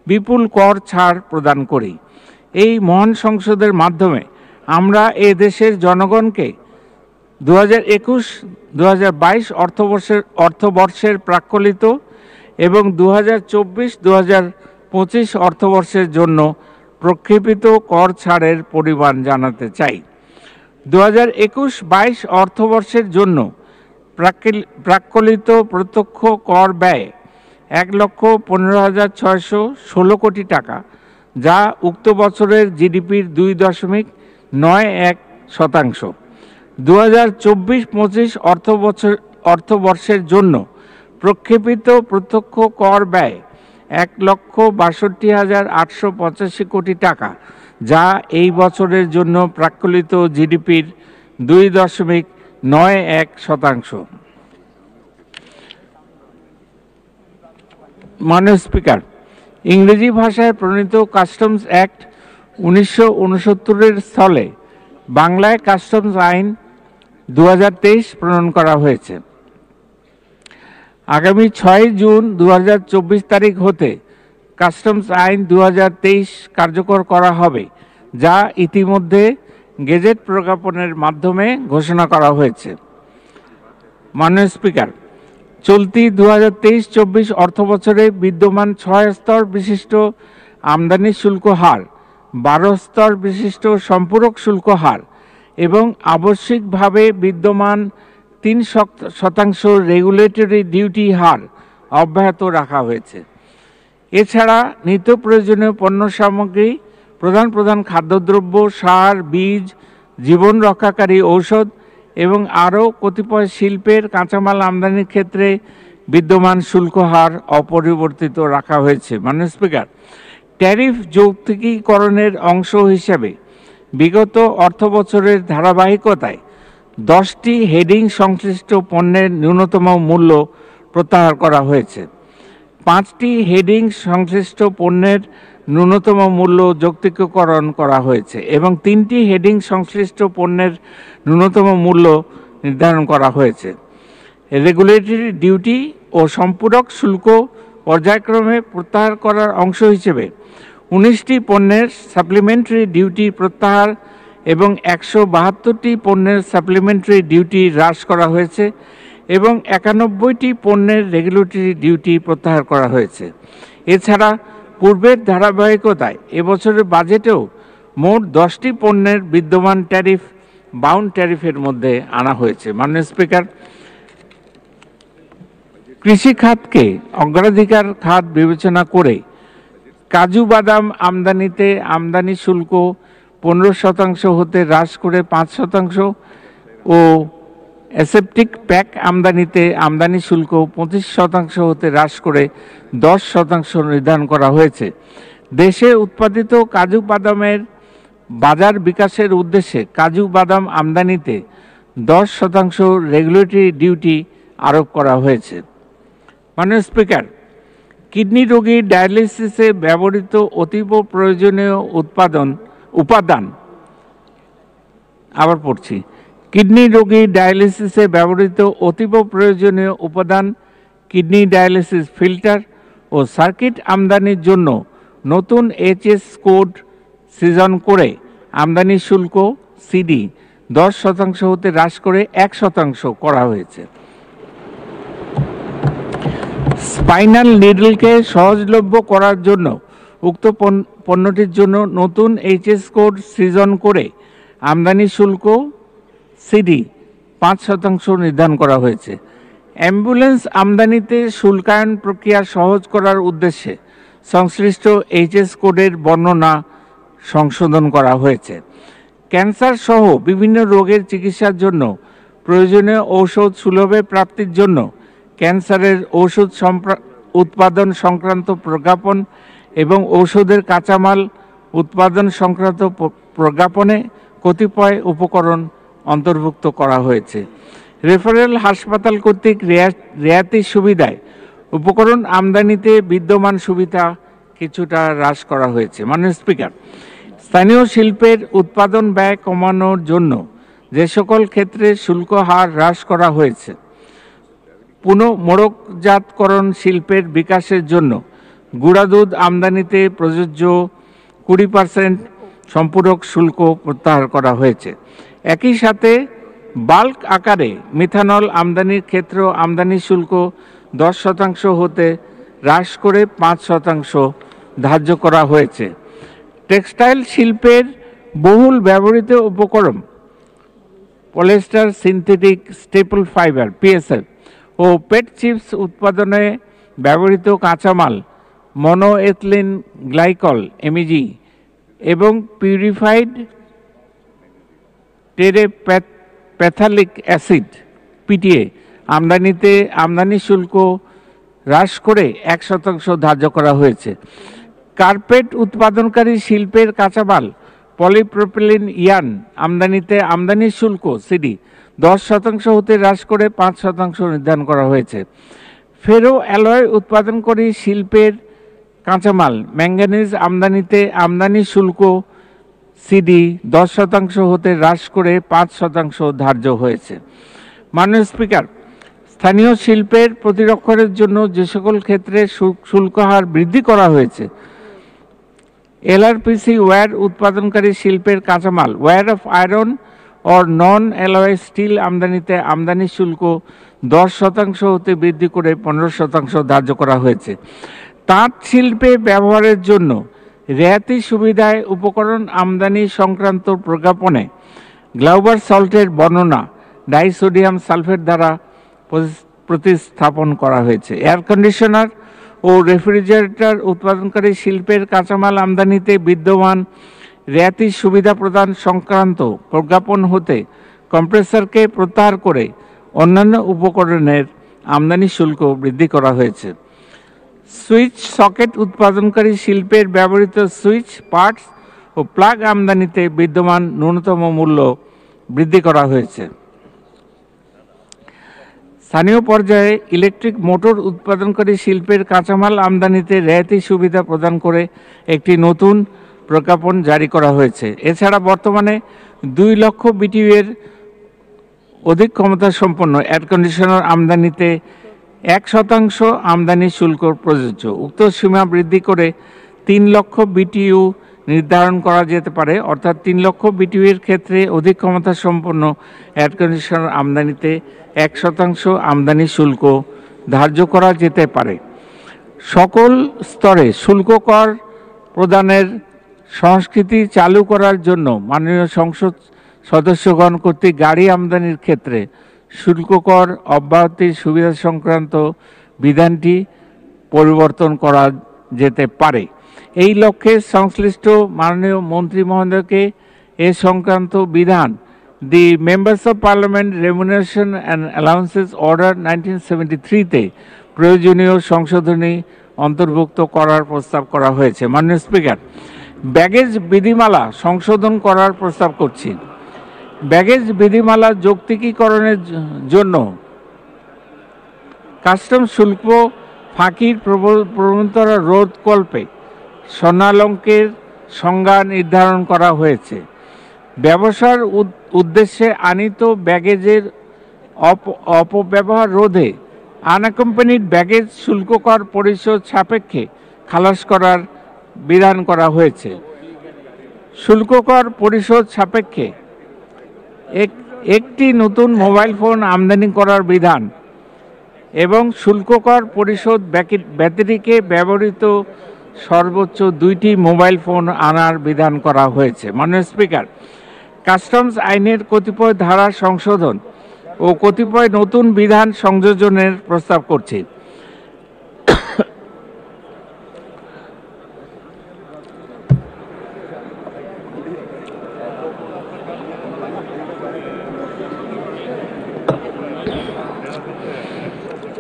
Speaker 1: বিপুল কর ছাড় প্রদান করি। এই মহান সংসদের মাধ্যমে আমরা এ দেশের জনগণকে 2021-2022 অর্থবর্ষের প্রাক্কলিত এবং 2024-2025 অর্থবর্ষের জন্য প্রক্ষেপিত কর ছাড়ের পরিমাণ জানাতে চাই। 2021-22 অর্থবর্ষের জন্য প্রাক্কলিত প্রত্যক্ষ কর ব্যয় 1,15,616 কোটি টাকা, যা উক্ত বছরের জিডিপির 2.91%। 2024-25 অর্থবর্ষের জন্য প্রক্ষেপিত প্রত্যক্ষ কর ব্যয় 1,62,885 কোটি টাকা, যা এই বছরের জন্য প্রাক্কলিত জিডিপির 2.91%। মাননীয় স্পিকার, ইংরেজি ভাষায় প্রণীত কাস্টমস অ্যাক্ট 1969-এর স্থলে বাংলায় কাস্টমস আইন 2023 প্রণয়ন করা হয়েছে। আগামী 6 জুন 2024 তারিখ হতে কাস্টমস আইন 2023 কার্যকর করা হবে, যা ইতিমধ্যে গেজেট প্রজ্ঞাপনের মাধ্যমে ঘোষণা করা হয়েছে। মাননীয় স্পিকার, চলতি 2023-24 অর্থবছরে বিদ্যমান 6 স্তর বিশিষ্ট আমদানি শুল্ক হার, 12 স্তর বিশিষ্ট সম্পূরক শুল্ক হার এবং আবশ্যিকভাবে বিদ্যমান 3% রেগুলেটরি ডিউটি হার অব্যাহত রাখা হয়েছে। এছাড়া নিত্য প্রয়োজনীয় পণ্য সামগ্রী, প্রধান খাদ্যদ্রব্য, সার, বীজ, জীবন রক্ষাকারী ঔষধ এবং আরও কতিপয় শিল্পের কাঁচামাল আমদানির ক্ষেত্রে বিদ্যমান শুল্ক হার অপরিবর্তিত রাখা হয়েছে। মাননীয় স্পিকার, ট্যারিফ যৌক্তিকীকরণের অংশ হিসেবে বিগত অর্থবছরের ধারাবাহিকতায় 10টি হেডিং সংশ্লিষ্ট পণ্যের ন্যূনতম মূল্য প্রত্যাহার করা হয়েছে। 5টি হেডিং সংশ্লিষ্ট পণ্যের ন্যূনতম মূল্য যৌক্তিকীকরণ করা হয়েছে এবং 3টি হেডিং সংশ্লিষ্ট পণ্যের ন্যূনতম মূল্য নির্ধারণ করা হয়েছে। রেগুলেটরি ডিউটি ও সম্পূরক শুল্ক পর্যায়ক্রমে প্রত্যাহার করার অংশ হিসেবে 19টি পণ্যের সাপ্লিমেন্টারি ডিউটি প্রত্যাহার এবং 172টি পণ্যের সাপ্লিমেন্টারি ডিউটি হ্রাস করা হয়েছে এবং 91টি পণ্যের রেগুলেটরি ডিউটি প্রত্যাহার করা হয়েছে। এছাড়া পূর্বের ধারাবাহিকতায় এবছরের বাজেটেও মোট 10টি পণ্যের বিদ্যমান ট্যারিফ বাউন্ড ট্যারিফের মধ্যে আনা হয়েছে। মাননীয় স্পিকার, কৃষি খাতকে অগ্রাধিকার খাত বিবেচনা করে কাজু বাদাম আমদানিতে আমদানি শুল্ক 15% হতে হ্রাস করে 5% ও অ্যাসেপটিক প্যাক আমদানিতে আমদানি শুল্ক 25% হতে হ্রাস করে 10% নির্ধারণ করা হয়েছে। দেশে উৎপাদিত কাজু বাদামের বাজার বিকাশের উদ্দেশ্যে কাজু বাদাম আমদানিতে 10% রেগুলেটরি ডিউটি আরোপ করা হয়েছে। মাননীয় স্পিকার, কিডনি রোগী ডায়ালিসিসে ব্যবহৃত অতীব প্রয়োজনীয় উপাদান আবার পড়ছি কিডনি রোগী ডায়ালিসিসে ব্যবহৃত অতীব প্রয়োজনীয় উপাদান কিডনি ডায়ালিসিস ফিল্টার ও সার্কিট আমদানির জন্য নতুন এইচএস কোড সৃজন করে আমদানি শুল্ক সিডি 10% হতে হ্রাস করে 1% করা হয়েছে। স্পাইনাল নিডলকে সহজলভ্য করার জন্য উক্ত পণ্যটির জন্য নতুন এইচএস কোড সৃজন করে আমদানি শুল্ক সিডি 5% নির্ধারণ করা হয়েছে। অ্যাম্বুলেন্স আমদানিতে শুল্কায়ন প্রক্রিয়া সহজ করার উদ্দেশ্যে সংশ্লিষ্ট এইচএস কোডের বর্ণনা সংশোধন করা হয়েছে। ক্যান্সার সহ বিভিন্ন রোগের চিকিৎসার জন্য প্রয়োজনীয় ঔষধ সুলভে প্রাপ্তির জন্য ক্যান্সারের ঔষধ উৎপাদন সংক্রান্ত প্রজ্ঞাপন এবং ঔষধের কাঁচামাল উৎপাদন সংক্রান্ত প্রজ্ঞাপনে কতিপয় উপকরণ অন্তর্ভুক্ত করা হয়েছে। রেফারেল হাসপাতাল কর্তৃক রেয়াতি সুবিধায় উপকরণ আমদানিতে বিদ্যমান সুবিধা কিছুটা হ্রাস করা হয়েছে। মাননীয় স্পিকার, স্থানীয় শিল্পের উৎপাদন ব্যয় কমানোর জন্য যে সকল ক্ষেত্রে শুল্ক হার হ্রাস করা হয়েছে, পুনঃমোড়কজাতকরণ শিল্পের বিকাশের জন্য গুঁড়া দুধ আমদানিতে প্রযোজ্য 20% সম্পূরক শুল্ক প্রত্যাহার করা হয়েছে। একই সাথে বাল্ক আকারে মিথানল আমদানির ক্ষেত্রেও আমদানি শুল্ক 10% হতে হ্রাস করে 5% ধার্য করা হয়েছে। টেক্সটাইল শিল্পের বহুল ব্যবহৃত উপকরণ polyester synthetic staple fibre PSF ও পেট চিপস উৎপাদনে ব্যবহৃত কাঁচামাল মনোএথিলিন গ্লাইকল এমইজি এবং পিউরিফাইড টেরেপ্যাথালিক অ্যাসিড পিটিএ আমদানিতে আমদানি শুল্ক হ্রাস করে 1% ধার্য করা হয়েছে। কার্পেট উৎপাদনকারী শিল্পের কাঁচামাল পলিপ্রোপিলিন ইয়ার্ন আমদানিতে আমদানি শুল্ক সিডি 10% হতে হ্রাস করে 5% নির্ধারণ করা হয়েছে। ফেরো অ্যালয় উৎপাদনকারী শিল্পের কাঁচামাল ম্যাঙ্গানিজ আমদানিতে আমদানি শুল্ক সিডি 10% হতে হ্রাস করে 5% ধার্য হয়েছে। মাননীয় স্পিকার, স্থানীয় শিল্পের প্রতিরক্ষণের জন্য যে সকল ক্ষেত্রে শুল্ক হার বৃদ্ধি করা হয়েছে, এলআরপিসি ওয়্যার উৎপাদনকারী শিল্পের কাঁচামাল wire of iron or non alloy steel আমদানিতে আমদানি শুল্ক 10% হতে বৃদ্ধি করে 15% ধার্য করা হয়েছে। তাঁত শিল্পে ব্যবহারের জন্য রেয়াতি সুবিধায় উপকরণ আমদানি সংক্রান্ত প্রজ্ঞাপনে গ্লাউবার সল্টের বর্ণনা ডাইসোডিয়াম সালফেট দ্বারা প্রতিস্থাপন করা হয়েছে। এয়ার কন্ডিশনার ও রেফ্রিজারেটর উৎপাদনকারী শিল্পের কাঁচামাল আমদানিতে বিদ্যমান রেয়াতি সুবিধা প্রদান সংক্রান্ত প্রজ্ঞাপন হতে কম্প্রেসরকে প্রত্যাহার করে অন্যান্য উপকরণের আমদানি শুল্ক বৃদ্ধি করা হয়েছে। সুইচ সকেট উৎপাদনকারী শিল্পের ব্যবহৃত সুইচ পার্টস ও প্লাগ আমদানিতে বিদ্যমান ন্যূনতম মূল্য বৃদ্ধি করা হয়েছে। স্থানীয় পর্যায়ে ইলেকট্রিক মোটর উৎপাদনকারী শিল্পের কাঁচামাল আমদানিতে রেয়াতি সুবিধা প্রদান করে একটি নতুন প্রজ্ঞাপন জারি করা হয়েছে। এছাড়া বর্তমানে 2 লক্ষ বিটিইউ এর অধিক ক্ষমতা সম্পন্ন এয়ার কন্ডিশনার আমদানিতে 1% আমদানি শুল্ক প্রযোজ্য। উক্ত সীমা বৃদ্ধি করে 3 লক্ষ বিটিইউ নির্ধারণ করা যেতে পারে, অর্থাৎ 3 লক্ষ বিটিউয়ের ক্ষেত্রে অধিক ক্ষমতা সম্পন্ন এয়ার কন্ডিশনার আমদানিতে 1% আমদানি শুল্ক ধার্য করা যেতে পারে। সকল স্তরে শুল্ক কর প্রদানের সংস্কৃতি চালু করার জন্য মাননীয় সংসদ সদস্যগণ কর্তৃক গাড়ি আমদানির ক্ষেত্রে শুল্ক কর অব্যাহতির সুবিধা সংক্রান্ত বিধানটি পরিবর্তন করা যেতে পারে। এই লক্ষ্যে সংশ্লিষ্ট মাননীয় মন্ত্রী মহোদয়কে এ সংক্রান্ত বিধান the members of parliament remuneration and allowances order 1973-তে প্রয়োজনীয় সংশোধনী অন্তর্ভুক্ত করার প্রস্তাব করা হয়েছে। মাননীয় স্পিকার, ব্যাগেজ বিধিমালা সংশোধন করার প্রস্তাব করছি। ব্যাগেজ বিধিমালা যৌক্তিকীকরণের জন্য কাস্টম শুল্ক ফাঁকির প্রবণতা রোধকল্পে স্বর্ণালঙ্কের সংজ্ঞা নির্ধারণ করা হয়েছে। ব্যবসার উদ্দেশ্যে আনিত ব্যাগেজের অপব্যবহার রোধে আনঅ্যাকম্পানিড ব্যাগেজ শুল্ক কর পরিশোধ সাপেক্ষে খালাস করার বিধান করা হয়েছে। শুল্ক কর পরিশোধ সাপেক্ষে একটি নতুন মোবাইল ফোন আমদানি করার বিধান এবং শুল্ক কর পরিশোধ ব্যতিরেকে ব্যবহৃত সর্বোচ্চ 2টি মোবাইল ফোন আনার বিধান করা হয়েছে। মাননীয় স্পিকার, কাস্টমস আইনের কতিপয় ধারা সংশোধন ও কতিপয় নতুন বিধান সংযোজনের প্রস্তাব করছি।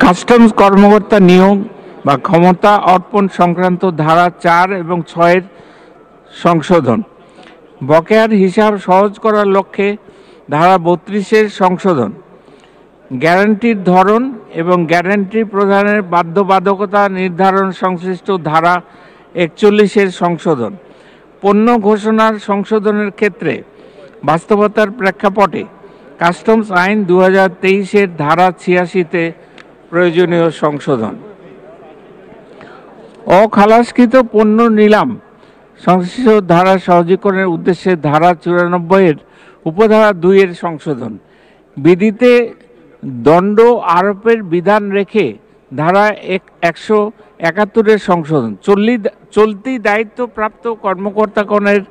Speaker 1: কাস্টমস কর্মকর্তা নিয়োগ বা ক্ষমতা অর্পণ সংক্রান্ত ধারা 4 এবং 6-এর সংশোধন, বকেয়ার হিসাব সহজ করার লক্ষ্যে ধারা 32-এর সংশোধন, গ্যারান্টির ধরন এবং গ্যারান্টি প্রদানের বাধ্যবাধকতা নির্ধারণ সংশ্লিষ্ট ধারা 41-এর সংশোধন, পণ্য ঘোষণার সংশোধনের ক্ষেত্রে বাস্তবতার প্রেক্ষাপটে কাস্টমস আইন 2023-এর ধারা 86-তে প্রয়োজনীয় সংশোধন, অখালাসকৃত পণ্য নিলাম সংশ্লিষ্ট ধারা সহজীকরণের উদ্দেশ্যে ধারা 94-এর উপধারা 2-এর সংশোধন, বিধিতে দণ্ড আরোপের বিধান রেখে ধারা 171-এর সংশোধন, চলতি দায়িত্বপ্রাপ্ত কর্মকর্তাগণের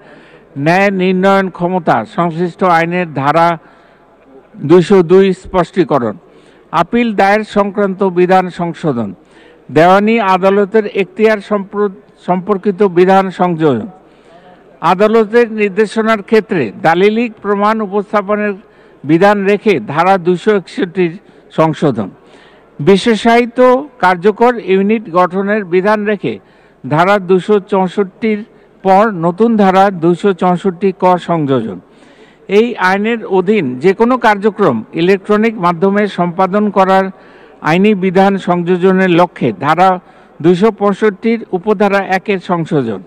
Speaker 1: ন্যায় নির্ণয়ন ক্ষমতা সংশ্লিষ্ট আইনের ধারা 202 স্পষ্টীকরণ, আপিল দায়ের সংক্রান্ত বিধান সংশোধন, দেওয়ানি আদালতের এখতিয়ার সম্পর্কিত বিধান সংযোজন, আদালতের নির্দেশনার ক্ষেত্রে দালিলিক প্রমাণ উপস্থাপনের বিধান রেখে ধারা 261-র সংশোধন, বিশেষায়িত কার্যকর ইউনিট গঠনের বিধান রেখে ধারা 264-র পর নতুন ধারা 264 ক সংযোজন, এই আইনের অধীন যে কোনো কার্যক্রম ইলেকট্রনিক মাধ্যমে সম্পাদন করার আইনি বিধান সংযোজনের লক্ষ্যে ধারা 265-র উপধারা 1-এর সংশোধন,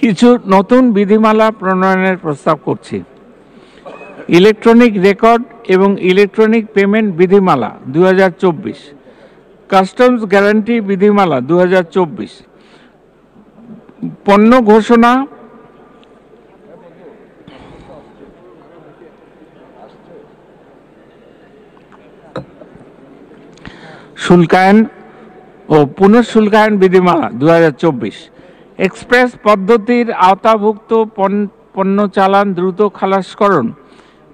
Speaker 1: কিছু নতুন বিধিমালা প্রণয়নের প্রস্তাব করছি। ইলেকট্রনিক রেকর্ড এবং ইলেকট্রনিক পেমেন্ট বিধিমালা 2024, কাস্টমস গ্যারান্টি বিধিমালা 2024, পণ্য ঘোষণা শুল্কায়ন ও পুনঃশুল্কায়ন বিধিমালা 2024, এক্সপ্রেস পদ্ধতির আওতাভুক্ত পণ্য চালান দ্রুত খালাসকরণ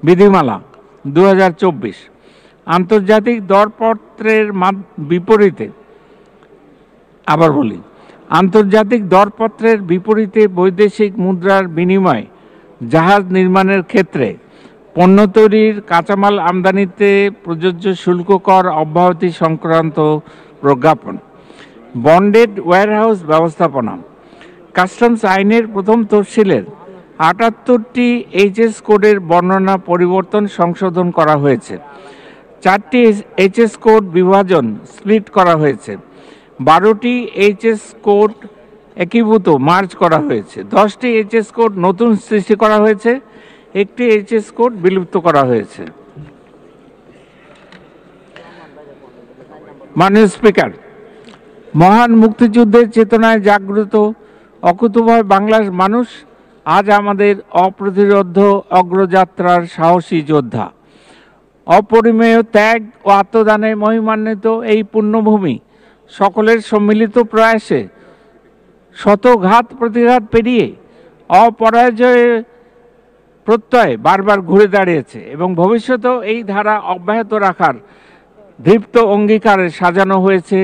Speaker 1: বিধিমালা 2024, আন্তর্জাতিক দরপত্রের বিপরীতে আন্তর্জাতিক দরপত্রের বিপরীতে বৈদেশিক মুদ্রার বিনিময়ে জাহাজ নির্মাণের ক্ষেত্রে পণ্য তৈরির কাঁচামাল আমদানিতে প্রযোজ্য শুল্ক কর অব্যাহতি সংক্রান্ত প্রজ্ঞাপন, বন্ডেড ওয়্যারহাউস ব্যবস্থাপনা, কাস্টমস আইনের প্রথম তফসিলের 78টি এইচএস কোডের বর্ণনা পরিবর্তন সংশোধন করা হয়েছে, 4টি এইচএস কোড বিভাজন স্প্লিট করা হয়েছে, 12টি এইচএস কোড একীভূত মার্জ করা হয়েছে, 10টি এইচএস কোড নতুন সৃষ্টি করা হয়েছে, 1টি এইচএস কোড বিলুপ্ত করা হয়েছে। মাননীয় স্পিকার, মহান মুক্তিযুদ্ধের চেতনায় জাগ্রত অকুতোভয় বাংলার মানুষ আজ আমাদের অপ্রতিরোধ্য অগ্রযাত্রার সাহসী যোদ্ধা। অপরিমেয় ত্যাগ ও আত্মদানে মহিমান্বিত এই পুণ্যভূমি সকলের সম্মিলিত প্রয়াসে শত ঘাত প্রতিঘাত পেরিয়ে অপরাজয় প্রত্যয় বারবার ঘুরে দাঁড়িয়েছে এবং ভবিষ্যতেও এই ধারা অব্যাহত রাখার দৃপ্ত অঙ্গীকারে সাজানো হয়েছে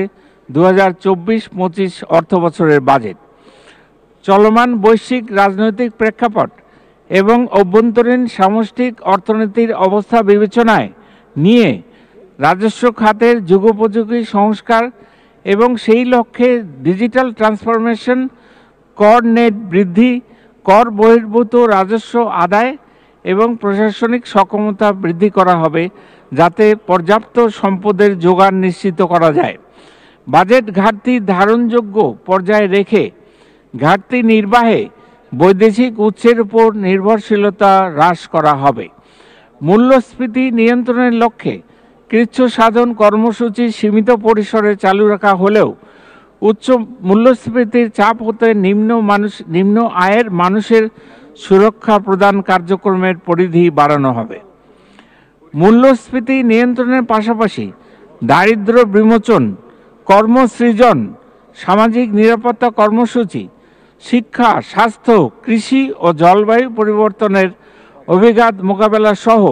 Speaker 1: 2024-25 অর্থবছরের বাজেট। চলমান বৈশ্বিক রাজনৈতিক প্রেক্ষাপট এবং অভ্যন্তরীণ সামষ্টিক অর্থনীতির অবস্থা বিবেচনায় নিয়ে রাজস্ব খাতের যুগোপযোগী সংস্কার এবং সেই লক্ষ্যে ডিজিটাল ট্রান্সফরমেশন, কর নেট বৃদ্ধি, কর বহির্ভূত রাজস্ব আদায় এবং প্রশাসনিক সক্ষমতা বৃদ্ধি করা হবে যাতে পর্যাপ্ত সম্পদের জোগান নিশ্চিত করা যায়। বাজেট ঘাটতি ধারণযোগ্য পর্যায়ে রেখে ঘাটতি নির্বাহে বৈদেশিক উৎসের উপর নির্ভরশীলতা হ্রাস করা হবে। মূল্যস্ফীতি নিয়ন্ত্রণের লক্ষ্যে কৃচ্ছ সাধন কর্মসূচি সীমিত পরিসরে চালু রাখা হলেও উচ্চ মূল্যস্ফীতির চাপ হতে নিম্ন আয়ের মানুষের সুরক্ষা প্রদান কার্যক্রমের পরিধি বাড়ানো হবে। মূল্যস্ফীতি নিয়ন্ত্রণের পাশাপাশি দারিদ্র্য বিমোচন, কর্মসৃজন, সামাজিক নিরাপত্তা কর্মসূচি, শিক্ষা, স্বাস্থ্য, কৃষি ও জলবায়ু পরিবর্তনের অভিঘাত মোকাবেলা সহ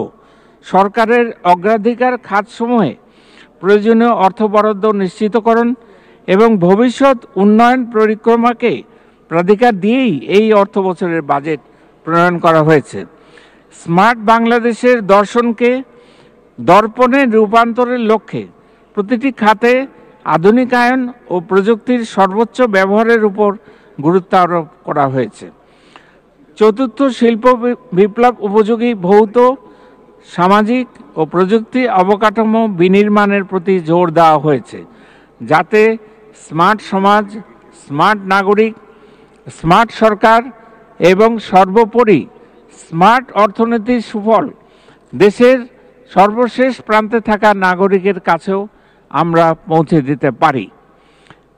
Speaker 1: সরকারের অগ্রাধিকার খাতসমূহে প্রয়োজনীয় অর্থ বরাদ্দ নিশ্চিতকরণ এবং ভবিষ্যৎ উন্নয়ন পরিক্রমাকে প্রাধিকার দিয়েই এই অর্থবছরের বাজেট প্রণয়ন করা হয়েছে। স্মার্ট বাংলাদেশের দর্শনকে দর্পণে রূপান্তরের লক্ষ্যে প্রতিটি খাতে আধুনিকায়ন ও প্রযুক্তির সর্বোচ্চ ব্যবহারের উপর গুরুত্ব আরোপ করা হয়েছে। চতুর্থ শিল্প বিপ্লব উপযোগী ভৌত, সামাজিক ও প্রযুক্তি অবকাঠামো বিনির্মাণের প্রতি জোর দেওয়া হয়েছে যাতে স্মার্ট সমাজ, স্মার্ট নাগরিক, স্মার্ট সরকার এবং সর্বোপরি স্মার্ট অর্থনীতির সুফল দেশের সর্বশেষ প্রান্তে থাকা নাগরিকের কাছেও আমরা পৌঁছে দিতে পারি।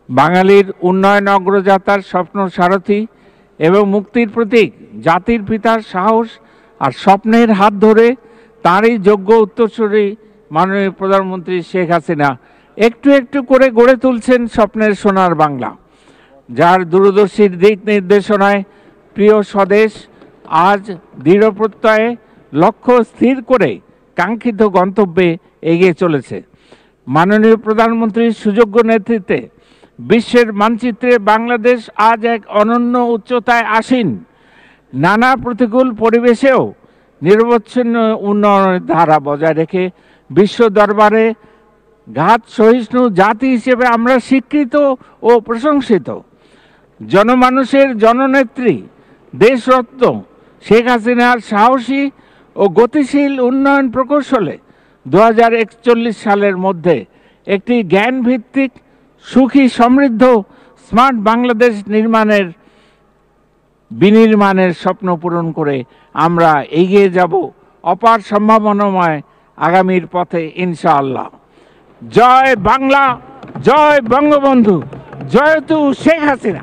Speaker 1: বাঙালির উন্নয়ন অগ্রযাত্রার স্বপ্ন সারথি এবং মুক্তির প্রতীক জাতির পিতার সাহস আর স্বপ্নের হাত ধরে তাঁরই যোগ্য উত্তরসূরি মাননীয় প্রধানমন্ত্রী শেখ হাসিনা একটু একটু করে গড়ে তুলছেন স্বপ্নের সোনার বাংলা, যার দূরদর্শীর দিক নির্দেশনায় প্রিয় স্বদেশ আজ দৃঢ় প্রত্যয়ে লক্ষ্য স্থির করে কাঙ্ক্ষিত গন্তব্যে এগিয়ে চলেছে। মাননীয় প্রধানমন্ত্রীর সুযোগ্য নেতৃত্বে বিশ্বের মানচিত্রে বাংলাদেশ আজ এক অনন্য উচ্চতায় আসীন। নানা প্রতিকূল পরিবেশেও নিরবচ্ছিন্ন উন্নয়নের ধারা বজায় রেখে বিশ্ব দরবারে ঘাত সহিষ্ণু জাতি হিসেবে আমরা স্বীকৃত ও প্রশংসিত। জনমানুষের জননেত্রী দেশরত্ন শেখ হাসিনার সাহসী ও গতিশীল উন্নয়ন প্রকৌশলে 2041 সালের মধ্যে একটি জ্ঞানভিত্তিক, সুখী, সমৃদ্ধ, স্মার্ট বাংলাদেশ বিনির্মাণের স্বপ্ন পূরণ করে আমরা এগিয়ে যাব অপার সম্ভাবনাময় আগামীর পথে ইনশাআল্লাহ। জয় বাংলা, জয় বঙ্গবন্ধু, জয়তু শেখ হাসিনা।